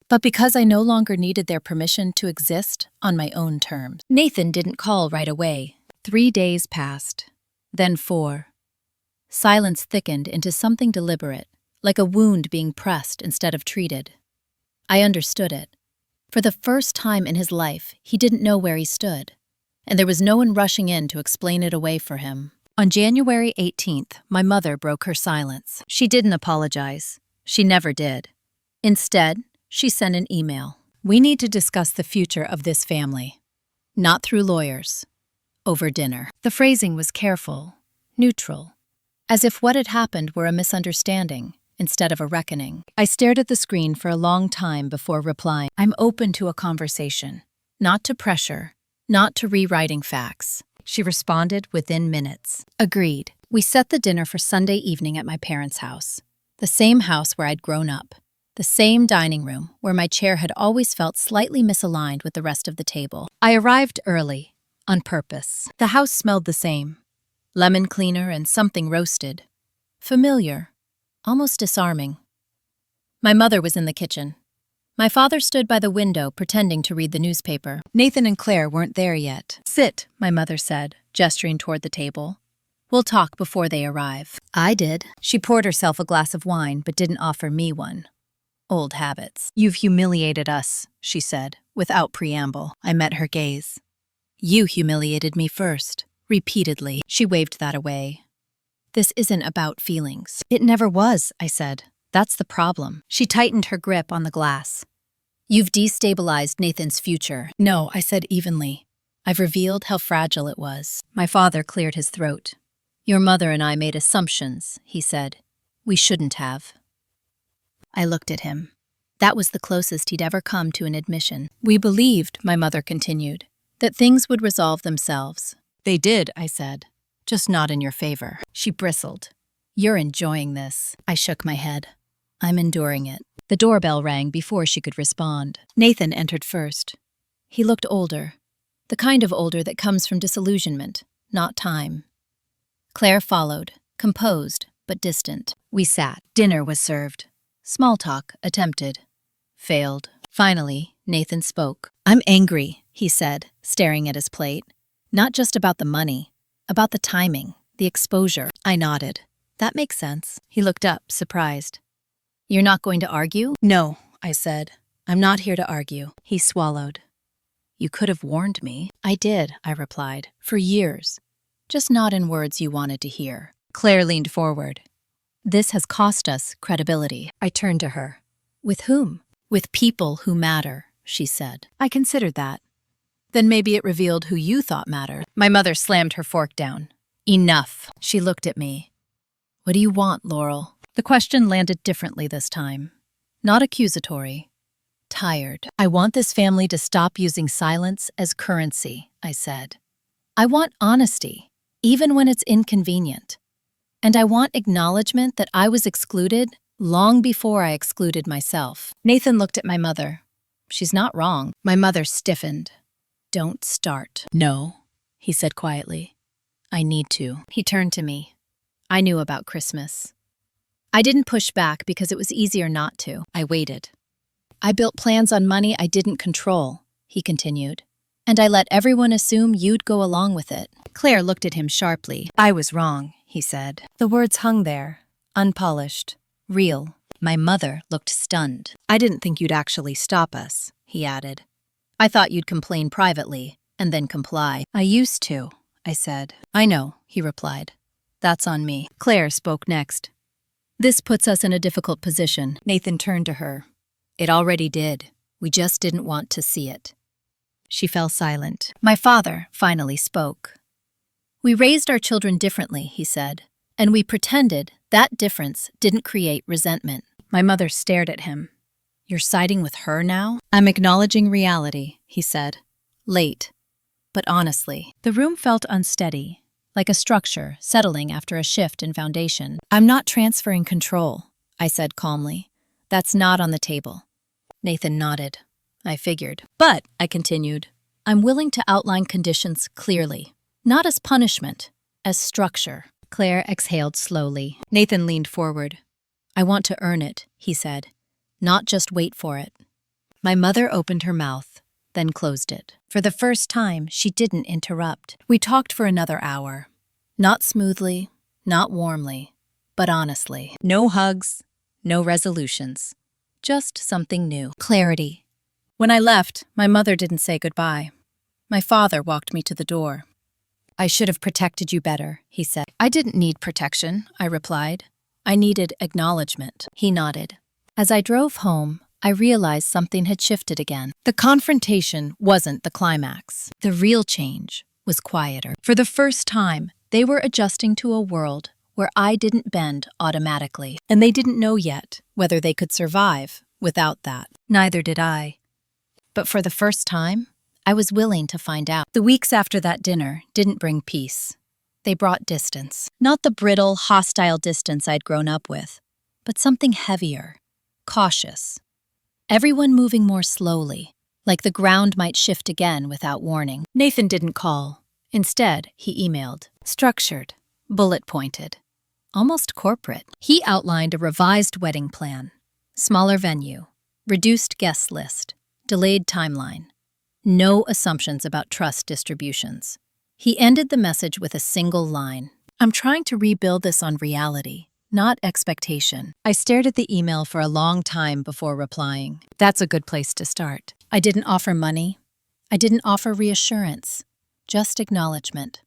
but because I no longer needed their permission to exist on my own terms. Nathan didn't call right away. 3 days passed, then 4. Silence thickened into something deliberate, like a wound being pressed instead of treated. I understood it. For the first time in his life, he didn't know where he stood, and there was no one rushing in to explain it away for him. On January 18th, my mother broke her silence. She didn't apologize. She never did. Instead, she sent an email. We need to discuss the future of this family. Not through lawyers. Over dinner. The phrasing was careful, neutral, as if what had happened were a misunderstanding instead of a reckoning. I stared at the screen for a long time before replying. I'm open to a conversation, not to pressure, not to rewriting facts. She responded within minutes. Agreed. We set the dinner for Sunday evening at my parents' house. The same house where I'd grown up. The same dining room where my chair had always felt slightly misaligned with the rest of the table. I arrived early, on purpose. The house smelled the same. Lemon cleaner and something roasted. Familiar. Almost disarming. My mother was in the kitchen. My father stood by the window pretending to read the newspaper. Nathan and Claire weren't there yet. Sit, my mother said, gesturing toward the table. We'll talk before they arrive. I did. She poured herself a glass of wine but didn't offer me one. Old habits. You've humiliated us, she said, without preamble. I met her gaze. You humiliated me first, repeatedly. She waved that away. This isn't about feelings. It never was, I said. That's the problem. She tightened her grip on the glass. You've destabilized Nathan's future. No, I said evenly. I've revealed how fragile it was. My father cleared his throat. Your mother and I made assumptions, he said. We shouldn't have. I looked at him. That was the closest he'd ever come to an admission. We believed, my mother continued, that things would resolve themselves. They did, I said. Just not in your favor. She bristled. You're enjoying this. I shook my head. I'm enduring it. The doorbell rang before she could respond. Nathan entered first. He looked older. The kind of older that comes from disillusionment, not time. Claire followed, composed but distant. We sat. Dinner was served. Small talk attempted. Failed. Finally, Nathan spoke. I'm angry, he said, staring at his plate. Not just about the money, about the timing, the exposure. I nodded. That makes sense. He looked up, surprised. You're not going to argue? No, I said. I'm not here to argue. He swallowed. You could have warned me. I did, I replied, for years. Just not in words you wanted to hear. Claire leaned forward. This has cost us credibility. I turned to her. With whom? With people who matter, she said. I considered that. Then maybe it revealed who you thought mattered. My mother slammed her fork down. Enough. She looked at me. What do you want, Laurel? The question landed differently this time. Not accusatory. Tired. I want this family to stop using silence as currency, I said. I want honesty, even when it's inconvenient. And I want acknowledgement that I was excluded long before I excluded myself. Nathan looked at my mother. She's not wrong. My mother stiffened. Don't start. No, he said quietly. I need to. He turned to me. I knew about Christmas. I didn't push back because it was easier not to. I waited. I built plans on money I didn't control, he continued. And I let everyone assume you'd go along with it. Claire looked at him sharply. I was wrong, he said. The words hung there, unpolished, real. My mother looked stunned. I didn't think you'd actually stop us, he added. I thought you'd complain privately, and then comply. I used to, I said. I know, he replied. That's on me. Claire spoke next. This puts us in a difficult position. Nathan turned to her. It already did. We just didn't want to see it. She fell silent. My father finally spoke. We raised our children differently, he said, and we pretended that difference didn't create resentment. My mother stared at him. You're siding with her now? I'm acknowledging reality, he said. Late, but honestly. The room felt unsteady, like a structure settling after a shift in foundation. I'm not transferring control, I said calmly. That's not on the table. Nathan nodded. I figured. But, I continued, I'm willing to outline conditions clearly, not as punishment, as structure. Claire exhaled slowly. Nathan leaned forward. I want to earn it, he said, not just wait for it. My mother opened her mouth, then closed it. For the first time, she didn't interrupt. We talked for another hour. Not smoothly, not warmly, but honestly. No hugs, no resolutions. Just something new. Clarity. When I left, my mother didn't say goodbye. My father walked me to the door. I should have protected you better, he said. I didn't need protection, I replied. I needed acknowledgement. He nodded. As I drove home, I realized something had shifted again. The confrontation wasn't the climax. The real change was quieter. For the first time, they were adjusting to a world where I didn't bend automatically, and they didn't know yet whether they could survive without that. Neither did I. But for the first time, I was willing to find out. The weeks after that dinner didn't bring peace. They brought distance. Not the brittle, hostile distance I'd grown up with, but something heavier, cautious. Everyone moving more slowly, like the ground might shift again without warning. Nathan didn't call. Instead, he emailed. Structured, bullet-pointed, almost corporate. He outlined a revised wedding plan. Smaller venue, reduced guest list, delayed timeline. No assumptions about trust distributions. He ended the message with a single line. I'm trying to rebuild this on reality, not expectation. I stared at the email for a long time before replying. That's a good place to start. I didn't offer money. I didn't offer reassurance. Just acknowledgement.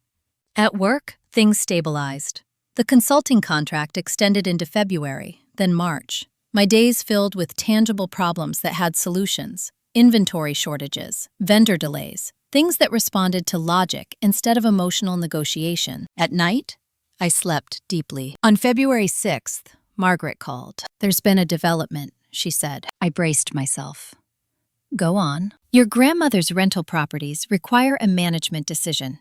At work, things stabilized. The consulting contract extended into February, then March. My days filled with tangible problems that had solutions. Inventory shortages, vendor delays, things that responded to logic instead of emotional negotiation. At night, I slept deeply. On February 6th, Margaret called. There's been a development, she said. I braced myself. Go on. Your grandmother's rental properties require a management decision.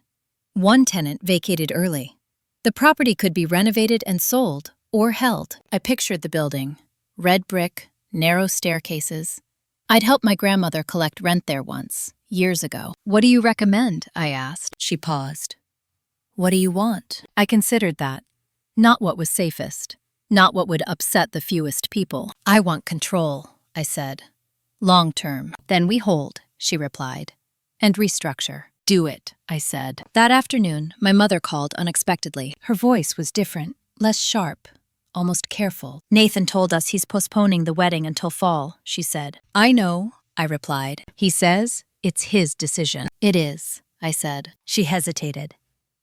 One tenant vacated early. The property could be renovated and sold or held. I pictured the building. Red brick, narrow staircases. I'd helped my grandmother collect rent there once, years ago. What do you recommend? I asked. She paused. What do you want? I considered that. Not what was safest. Not what would upset the fewest people. I want control, I said. Long term. Then we hold, she replied. And restructure. Do it, I said. That afternoon, my mother called unexpectedly. Her voice was different, less sharp. Almost careful. Nathan told us he's postponing the wedding until fall, she said. I know, I replied. He says it's his decision. It is, I said. She hesitated.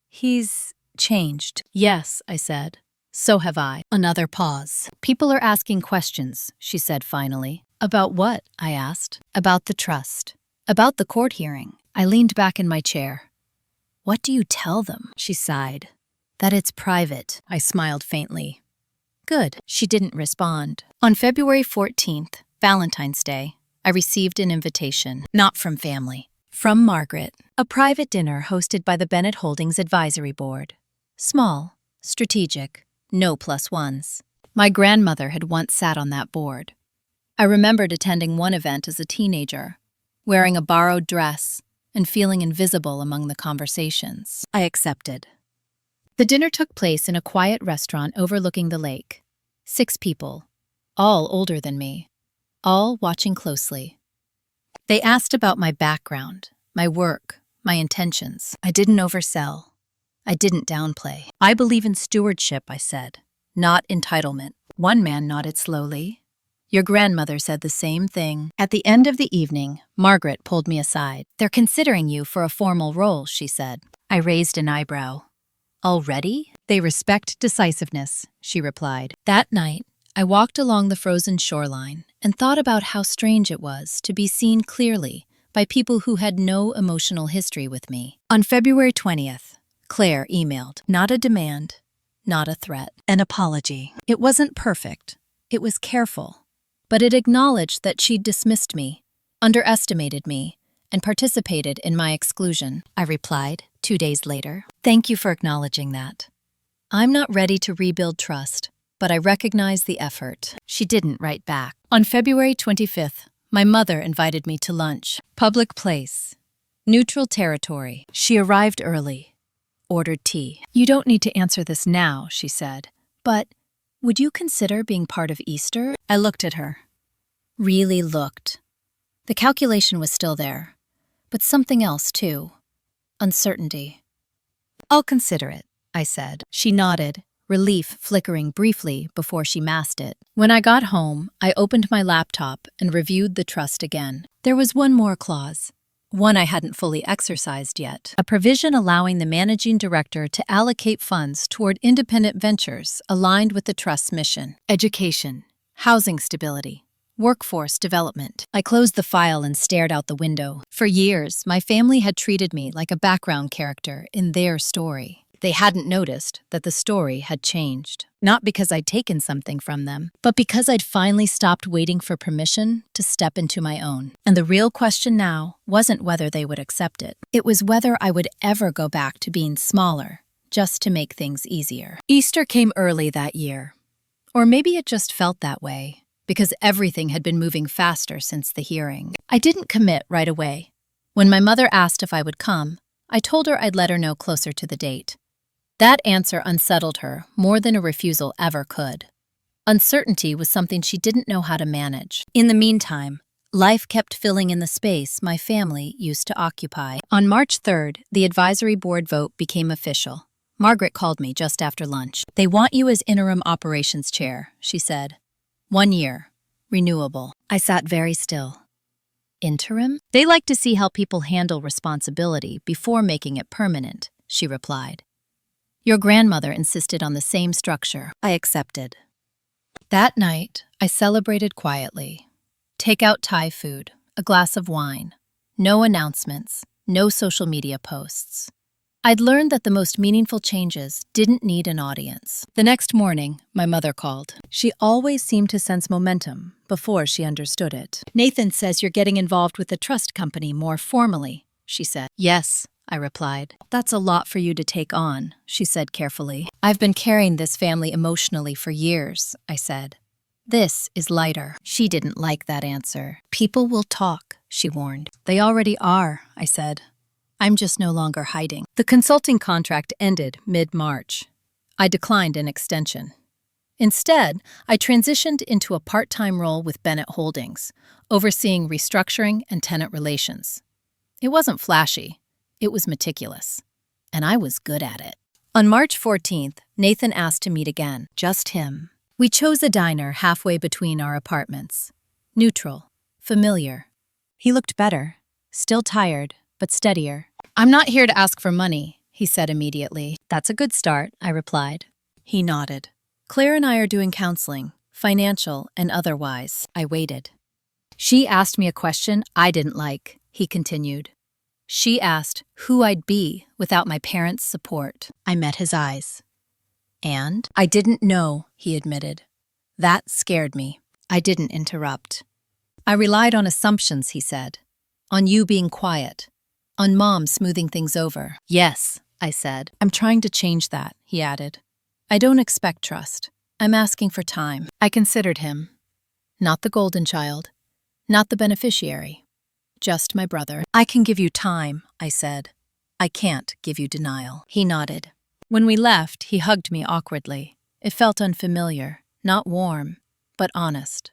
He's changed. Yes, I said. So have I. Another pause. People are asking questions, she said finally. About what? I asked. About the trust. About the court hearing. I leaned back in my chair. What do you tell them? She sighed. That it's private. I smiled faintly. Good. She didn't respond. On February 14th, Valentine's Day, I received an invitation, not from family, from Margaret, a private dinner hosted by the Bennett Holdings Advisory Board. Small, strategic, no plus ones. My grandmother had once sat on that board. I remembered attending one event as a teenager, wearing a borrowed dress and feeling invisible among the conversations. I accepted. The dinner took place in a quiet restaurant overlooking the lake. 6 people, all older than me, all watching closely. They asked about my background, my work, my intentions. I didn't oversell. I didn't downplay. I believe in stewardship, I said, not entitlement. One man nodded slowly. Your grandmother said the same thing. At the end of the evening, Margaret pulled me aside. They're considering you for a formal role, she said. I raised an eyebrow. Already? They respect decisiveness, she replied. That night, I walked along the frozen shoreline and thought about how strange it was to be seen clearly by people who had no emotional history with me. On February 20th, Claire emailed. Not a demand, not a threat. An apology. It wasn't perfect. It was careful. But it acknowledged that she'd dismissed me, underestimated me, and participated in my exclusion. I replied 2 days later. Thank you for acknowledging that. I'm not ready to rebuild trust, but I recognize the effort. She didn't write back. On February 25th, my mother invited me to lunch. Public place. Neutral territory. She arrived early. Ordered tea. You don't need to answer this now, she said. But would you consider being part of Easter? I looked at her. Really looked. The calculation was still there. But something else, too. Uncertainty. I'll consider it, I said. She nodded, relief flickering briefly before she masked it. When I got home, I opened my laptop and reviewed the trust again. There was one more clause. One I hadn't fully exercised yet. A provision allowing the managing director to allocate funds toward independent ventures aligned with the trust's mission. Education, housing stability, workforce development. I closed the file and stared out the window. For years, my family had treated me like a background character in their story. They hadn't noticed that the story had changed. Not because I'd taken something from them, but because I'd finally stopped waiting for permission to step into my own. And the real question now wasn't whether they would accept it. It was whether I would ever go back to being smaller, just to make things easier. Easter came early that year. Or maybe it just felt that way, because everything had been moving faster since the hearing. I didn't commit right away. When my mother asked if I would come, I told her I'd let her know closer to the date. That answer unsettled her more than a refusal ever could. Uncertainty was something she didn't know how to manage. In the meantime, life kept filling in the space my family used to occupy. On March 3rd, the advisory board vote became official. Margaret called me just after lunch. They want you as interim operations chair, she said. 1 year. Renewable. I sat very still. Interim? They like to see how people handle responsibility before making it permanent, she replied. Your grandmother insisted on the same structure. I accepted. That night, I celebrated quietly. Takeout Thai food, a glass of wine. No announcements, no social media posts. I'd learned that the most meaningful changes didn't need an audience. The next morning, my mother called. She always seemed to sense momentum before she understood it. Nathan says you're getting involved with the trust company more formally, she said. Yes, I replied. That's a lot for you to take on, she said carefully. I've been carrying this family emotionally for years, I said. This is lighter. She didn't like that answer. People will talk, she warned. They already are, I said. I'm just no longer hiding. The consulting contract ended mid-March. I declined an extension. Instead, I transitioned into a part-time role with Bennett Holdings, overseeing restructuring and tenant relations. It wasn't flashy. It was meticulous. And I was good at it. On March 14th, Nathan asked to meet again, just him. We chose a diner halfway between our apartments. Neutral, familiar. He looked better, still tired, but steadier. I'm not here to ask for money, he said immediately. That's a good start, I replied. He nodded. Claire and I are doing counseling, financial and otherwise. I waited. She asked me a question I didn't like, he continued. She asked who I'd be without my parents' support. I met his eyes. And? I didn't know, he admitted. That scared me. I didn't interrupt. I relied on assumptions, he said. On you being quiet. On Mom smoothing things over. Yes, I said. I'm trying to change that, he added. I don't expect trust. I'm asking for time. I considered him. Not the golden child. Not the beneficiary. Just my brother. I can give you time, I said. I can't give you denial. He nodded. When we left, he hugged me awkwardly. It felt unfamiliar, not warm, but honest.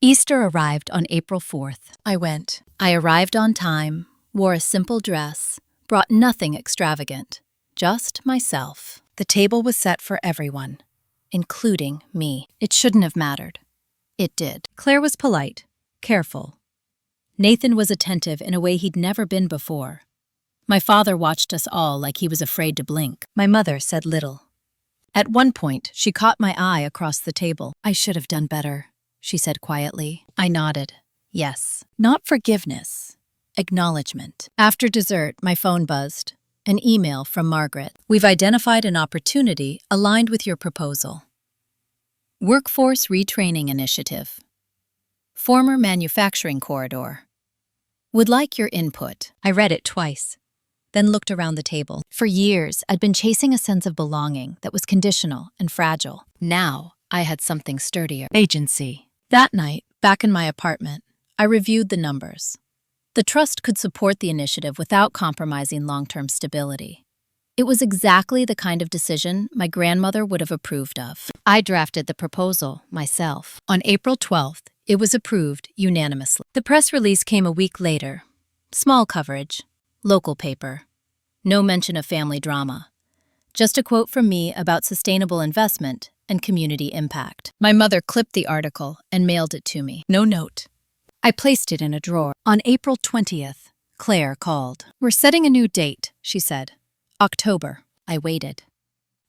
Easter arrived on April 4th. I went. I arrived on time, wore a simple dress, brought nothing extravagant, just myself. The table was set for everyone, including me. It shouldn't have mattered. It did. Claire was polite, careful. Nathan was attentive in a way he'd never been before. My father watched us all like he was afraid to blink. My mother said little. At one point, she caught my eye across the table. I should have done better, she said quietly. I nodded. Yes. Not forgiveness. Acknowledgement. After dessert, my phone buzzed. An email from Margaret. We've identified an opportunity aligned with your proposal. Workforce Retraining Initiative. Former manufacturing corridor. Would like your input. I read it twice, then looked around the table. For years, I'd been chasing a sense of belonging that was conditional and fragile. Now, I had something sturdier. Agency. That night, back in my apartment, I reviewed the numbers. The trust could support the initiative without compromising long-term stability. It was exactly the kind of decision my grandmother would have approved of. I drafted the proposal myself. On April 12th, it was approved unanimously. The press release came a week later. Small coverage, local paper. No mention of family drama. Just a quote from me about sustainable investment and community impact. My mother clipped the article and mailed it to me. No note. I placed it in a drawer. On April 20th, Claire called. "We're setting a new date," she said. "October." I waited.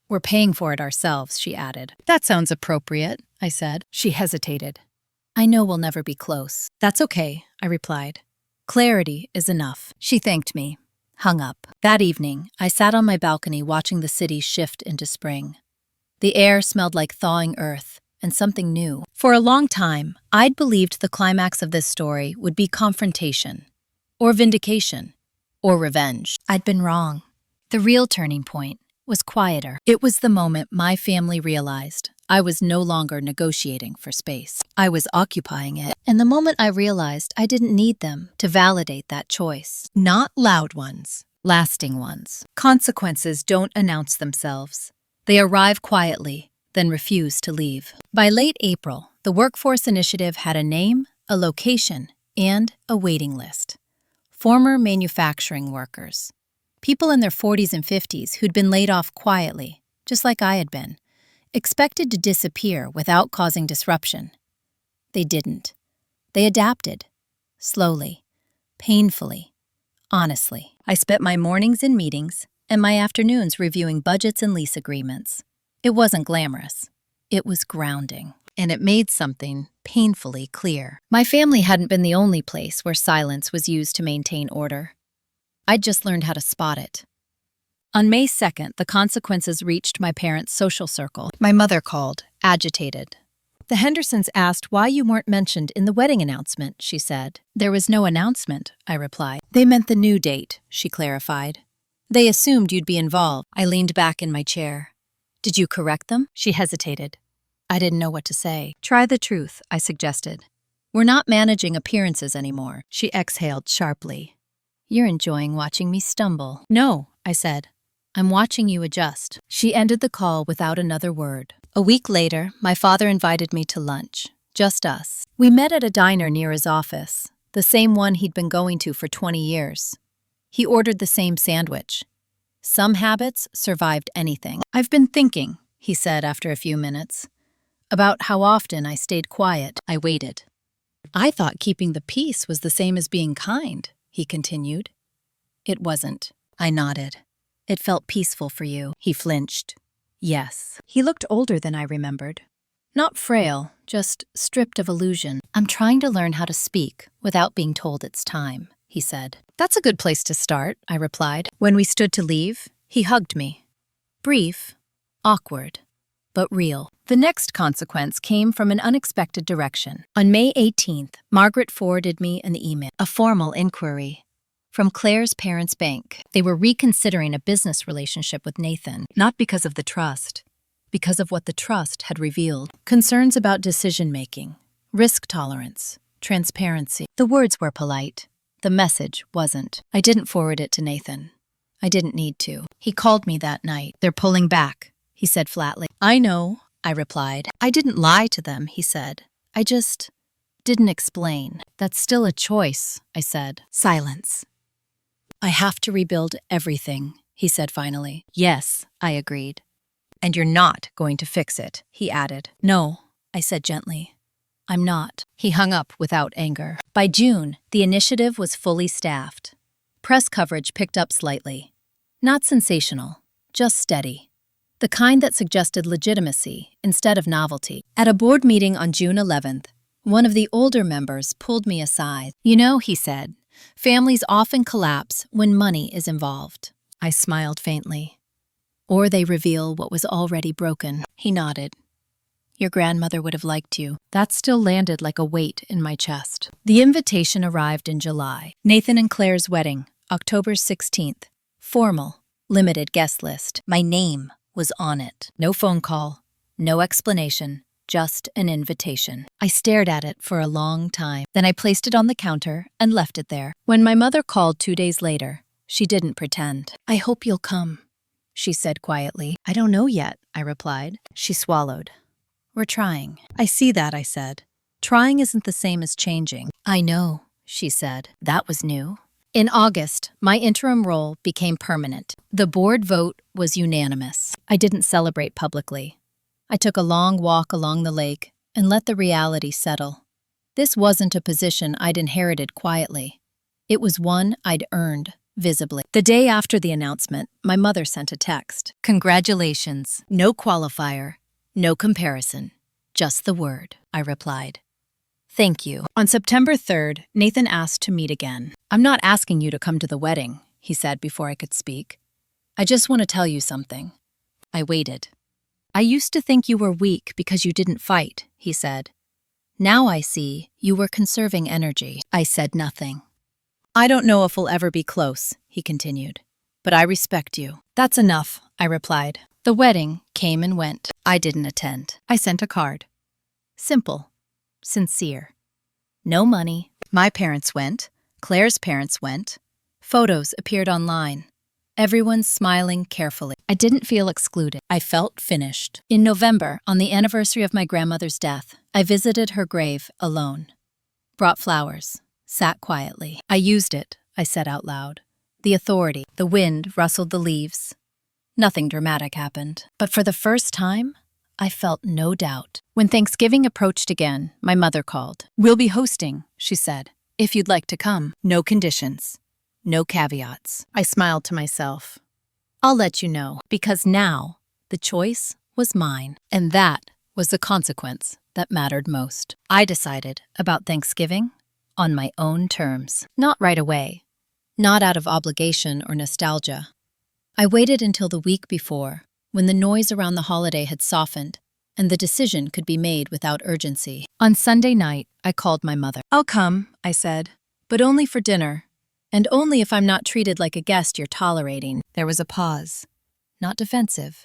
"We're paying for it ourselves," she added. "That sounds appropriate," I said. She hesitated. "I know we'll never be close." "That's okay," I replied. "Clarity is enough." She thanked me, hung up. That evening, I sat on my balcony watching the city shift into spring. The air smelled like thawing earth and something new. For a long time, I'd believed the climax of this story would be confrontation, or vindication, or revenge. I'd been wrong. The real turning point was quieter. It was the moment my family realized I was no longer negotiating for space. I was occupying it. And the moment I realized I didn't need them to validate that choice. Not loud ones, lasting ones. Consequences don't announce themselves. They arrive quietly, then refuse to leave. By late April, the Workforce Initiative had a name, a location, and a waiting list. Former manufacturing workers. People in their 40s and 50s who'd been laid off quietly, just like I had been, expected to disappear without causing disruption. They didn't. They adapted. Slowly. Painfully. Honestly. I spent my mornings in meetings and my afternoons reviewing budgets and lease agreements. It wasn't glamorous. It was grounding. And it made something painfully clear. My family hadn't been the only place where silence was used to maintain order. I'd just learned how to spot it. On May 2nd, the consequences reached my parents' social circle. My mother called, agitated. "The Hendersons asked why you weren't mentioned in the wedding announcement," she said. "There was no announcement," I replied. "They meant the new date," she clarified. "They assumed you'd be involved." I leaned back in my chair. "Did you correct them?" She hesitated. I didn't know what to say. "Try the truth," I suggested. "We're not managing appearances anymore." She exhaled sharply. "You're enjoying watching me stumble." "No," I said. "I'm watching you adjust." She ended the call without another word. A week later, my father invited me to lunch. Just us. We met at a diner near his office, the same one he'd been going to for 20 years. He ordered the same sandwich. Some habits survived anything. "I've been thinking," he said after a few minutes, "about how often I stayed quiet." I waited. "I thought keeping the peace was the same as being kind," he continued. "It wasn't." I nodded. "It felt peaceful for you." He flinched. "Yes." He looked older than I remembered. Not frail, just stripped of illusion. "I'm trying to learn how to speak without being told it's time," he said. "That's a good place to start," I replied. When we stood to leave, he hugged me. Brief, awkward, but real. The next consequence came from an unexpected direction. On May 18th, Margaret forwarded me an email, a formal inquiry, from Claire's parents' bank. They were reconsidering a business relationship with Nathan, not because of the trust, because of what the trust had revealed. Concerns about decision-making, risk tolerance, transparency. The words were polite. The message wasn't. I didn't forward it to Nathan. I didn't need to. He called me that night. "They're pulling back," he said flatly. "I know," I replied. "I didn't lie to them," he said. "I just didn't explain." "That's still a choice," I said. Silence. "I have to rebuild everything," he said finally. "Yes," I agreed. "And you're not going to fix it," he added. "No," I said gently. "I'm not." He hung up without anger. By June, the initiative was fully staffed. Press coverage picked up slightly. Not sensational, just steady. The kind that suggested legitimacy instead of novelty. At a board meeting on June 11th, one of the older members pulled me aside. "You know," he said, "families often collapse when money is involved." I smiled faintly. "Or they reveal what was already broken." He nodded. "Your grandmother would have liked you." That still landed like a weight in my chest. The invitation arrived in July. Nathan and Claire's wedding, October 16th. Formal, limited guest list. My name was on it. No phone call, no explanation, just an invitation. I stared at it for a long time. Then I placed it on the counter and left it there. When my mother called 2 days later, she didn't pretend. "I hope you'll come," she said quietly. "I don't know yet," I replied. She swallowed. "We're trying." "I see that," I said. "Trying isn't the same as changing." "I know," she said. That was new. In August, my interim role became permanent. The board vote was unanimous. I didn't celebrate publicly. I took a long walk along the lake and let the reality settle. This wasn't a position I'd inherited quietly. It was one I'd earned visibly. The day after the announcement, my mother sent a text. "Congratulations. No qualifier, no comparison. Just the word," I replied. "Thank you." On September 3rd, Nathan asked to meet again. "I'm not asking you to come to the wedding," he said before I could speak. "I just want to tell you something." I waited. "I used to think you were weak because you didn't fight," he said. "Now I see you were conserving energy." I said nothing. "I don't know if we'll ever be close," he continued, "but I respect you." "That's enough," I replied. The wedding came and went. I didn't attend. I sent a card. Simple. Sincere. No money. My parents went. Claire's parents went. Photos appeared online. Everyone smiling carefully. I didn't feel excluded. I felt finished. In November, on the anniversary of my grandmother's death, I visited her grave alone. Brought flowers. Sat quietly. "I used it," I said out loud. The authority. The wind rustled the leaves. Nothing dramatic happened. But for the first time, I felt no doubt. When Thanksgiving approached again, my mother called. "We'll be hosting," she said, "if you'd like to come. No conditions. No caveats." I smiled to myself. I'll let you know, because now the choice was mine, and that was the consequence that mattered most. I decided about Thanksgiving on my own terms. Not right away. Not out of obligation or nostalgia. I waited until the week before, when the noise around the holiday had softened and the decision could be made without urgency. On Sunday night, I called my mother. "I'll come," I said, "but only for dinner, and only if I'm not treated like a guest you're tolerating." There was a pause. Not defensive.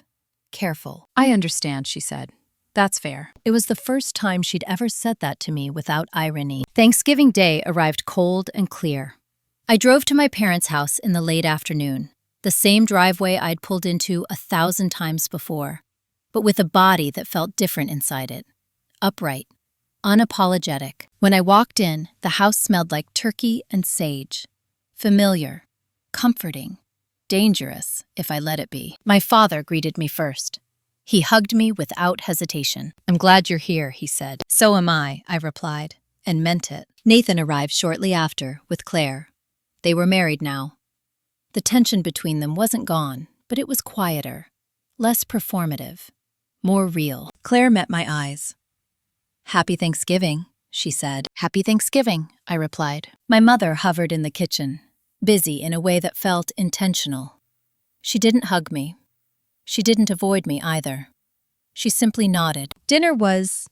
Careful. "I understand," she said. "That's fair." It was the first time she'd ever said that to me without irony. Thanksgiving Day arrived cold and clear. I drove to my parents' house in the late afternoon, the same driveway I'd pulled into 1,000 times before, but with a body that felt different inside it. Upright, unapologetic. When I walked in, the house smelled like turkey and sage. Familiar, comforting, dangerous, if I let it be. My father greeted me first. He hugged me without hesitation. "I'm glad you're here," he said. "So am I replied, and meant it. Nathan arrived shortly after, with Claire. They were married now. The tension between them wasn't gone, but it was quieter, less performative, more real. Claire met my eyes. "Happy Thanksgiving," she said. "Happy Thanksgiving," I replied. My mother hovered in the kitchen, busy in a way that felt intentional. She didn't hug me. She didn't avoid me either. She simply nodded. Dinner was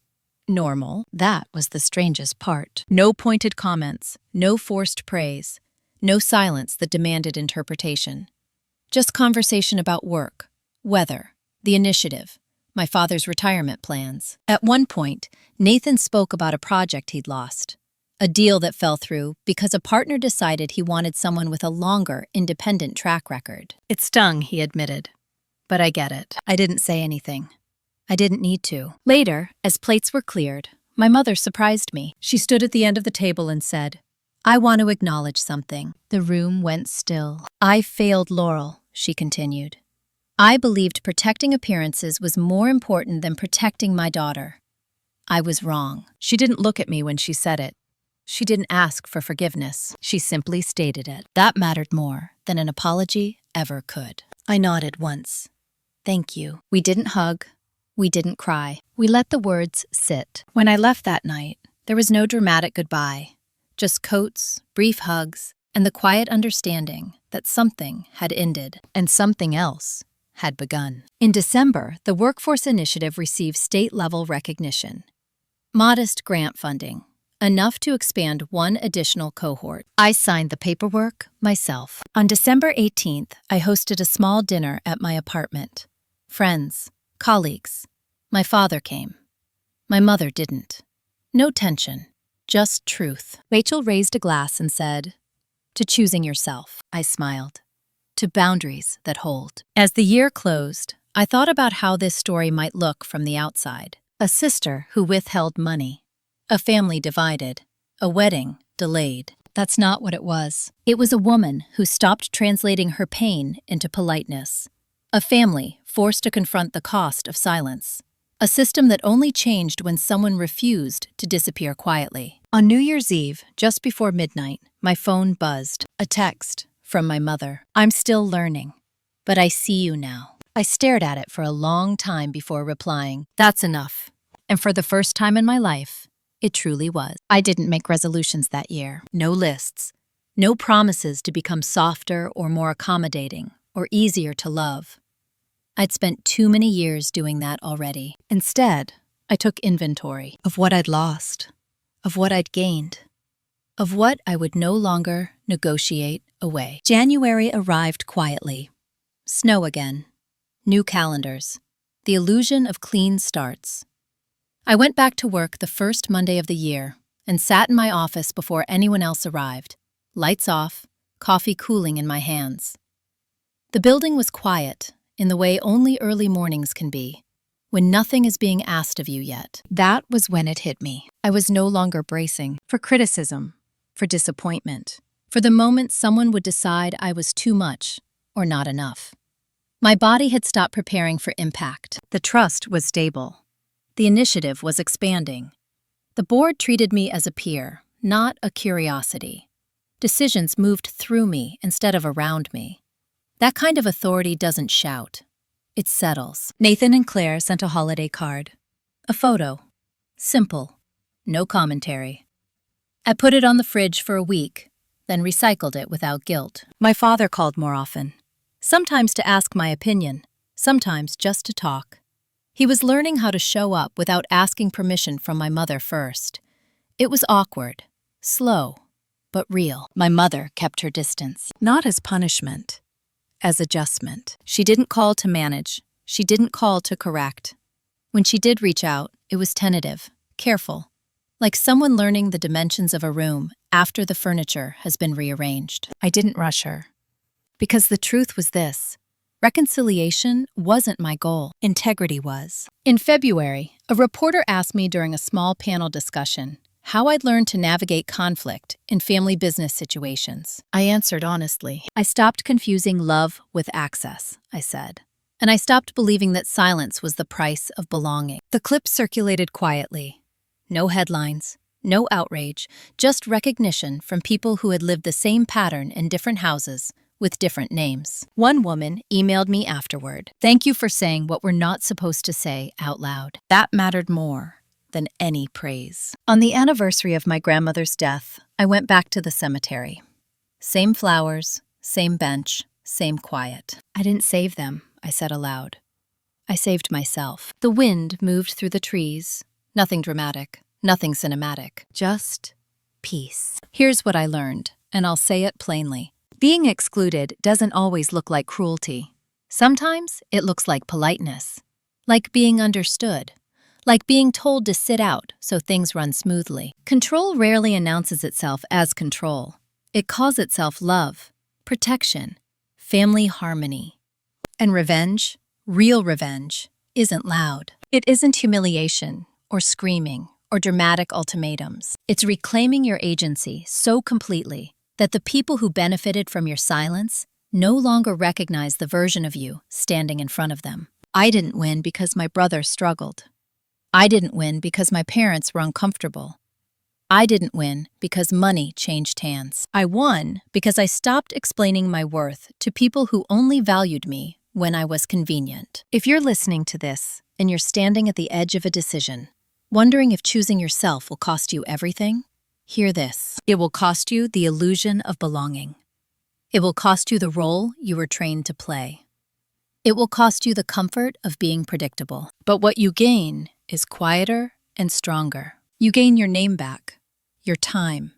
normal. That was the strangest part. No pointed comments, no forced praise, no silence that demanded interpretation. Just conversation about work, weather, the initiative, my father's retirement plans. At one point, Nathan spoke about a project he'd lost, a deal that fell through because a partner decided he wanted someone with a longer, independent track record. It stung, he admitted. But I get it. I didn't say anything. I didn't need to. Later, as plates were cleared, my mother surprised me. She stood at the end of the table and said, "I want to acknowledge something." The room went still. "I failed Laurel," she continued. "I believed protecting appearances was more important than protecting my daughter. I was wrong." She didn't look at me when she said it. She didn't ask for forgiveness. She simply stated it. That mattered more than an apology ever could. I nodded once. "Thank you." We didn't hug. We didn't cry. We let the words sit. When I left that night, there was no dramatic goodbye. Just coats, brief hugs, and the quiet understanding that something had ended and something else had begun. In December, the Workforce Initiative received state-level recognition. Modest grant funding, enough to expand one additional cohort. I signed the paperwork myself. On December 18th, I hosted a small dinner at my apartment. Friends, colleagues. My father came. My mother didn't. No tension, just truth. Rachel raised a glass and said, "To choosing yourself," I smiled. "To boundaries that hold." As the year closed, I thought about how this story might look from the outside. A sister who withheld money. A family divided. A wedding delayed. That's not what it was. It was a woman who stopped translating her pain into politeness. A family forced to confront the cost of silence. A system that only changed when someone refused to disappear quietly. On New Year's Eve, just before midnight, my phone buzzed. A text from my mother. "I'm still learning, but I see you now." I stared at it for a long time before replying, "That's enough." And for the first time in my life, it truly was. I didn't make resolutions that year. No lists. No promises to become softer or more accommodating or easier to love. I'd spent too many years doing that already. Instead, I took inventory of what I'd lost, of what I'd gained, of what I would no longer negotiate away. January arrived quietly. Snow again. New calendars. The illusion of clean starts. I went back to work the first Monday of the year and sat in my office before anyone else arrived. Lights off, coffee cooling in my hands. The building was quiet, in the way only early mornings can be, when nothing is being asked of you yet. That was when it hit me. I was no longer bracing for criticism, for disappointment, for the moment someone would decide I was too much or not enough. My body had stopped preparing for impact. The trust was stable. The initiative was expanding. The board treated me as a peer, not a curiosity. Decisions moved through me instead of around me. That kind of authority doesn't shout. It settles. Nathan and Claire sent a holiday card. A photo. Simple. No commentary. I put it on the fridge for a week, then recycled it without guilt. My father called more often. Sometimes to ask my opinion, sometimes just to talk. He was learning how to show up without asking permission from my mother first. It was awkward, slow, but real. My mother kept her distance, not as punishment, as adjustment. She didn't call to manage. She didn't call to correct. When she did reach out, it was tentative, careful, like someone learning the dimensions of a room after the furniture has been rearranged. I didn't rush her. Because the truth was this: reconciliation wasn't my goal. Integrity was. In February, a reporter asked me during a small panel discussion how I'd learned to navigate conflict in family business situations. I answered honestly. I stopped confusing love with access, I said. And I stopped believing that silence was the price of belonging. The clip circulated quietly. No headlines, no outrage, just recognition from people who had lived the same pattern in different houses, with different names. One woman emailed me afterward. "Thank you for saying what we're not supposed to say out loud. That mattered more than any praise." On the anniversary of my grandmother's death, I went back to the cemetery. Same flowers, same bench, same quiet. I didn't save them, I said aloud. I saved myself. The wind moved through the trees. Nothing dramatic, nothing cinematic. Just peace. Here's what I learned, and I'll say it plainly. Being excluded doesn't always look like cruelty. Sometimes it looks like politeness, like being understood, like being told to sit out so things run smoothly. Control rarely announces itself as control. It calls itself love, protection, family harmony. And revenge, real revenge, isn't loud. It isn't humiliation or screaming or dramatic ultimatums. It's reclaiming your agency so completely that the people who benefited from your silence no longer recognize the version of you standing in front of them. I didn't win because my brother struggled. I didn't win because my parents were uncomfortable. I didn't win because money changed hands. I won because I stopped explaining my worth to people who only valued me when I was convenient. If you're listening to this and you're standing at the edge of a decision, wondering if choosing yourself will cost you everything, hear this. It will cost you the illusion of belonging. It will cost you the role you were trained to play. It will cost you the comfort of being predictable. But what you gain is quieter and stronger. You gain your name back, your time,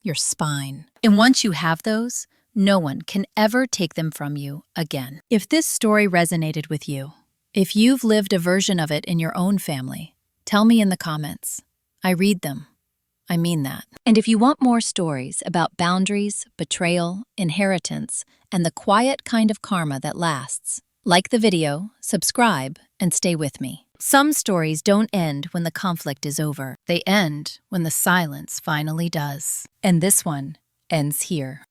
your spine. And once you have those, no one can ever take them from you again. If this story resonated with you, if you've lived a version of it in your own family, Tell me in the comments. I read them. I mean that. And if you want more stories about boundaries, betrayal, inheritance, and the quiet kind of karma that lasts, like the video, subscribe, and stay with me. Some stories don't end when the conflict is over. They end when the silence finally does. And this one ends here.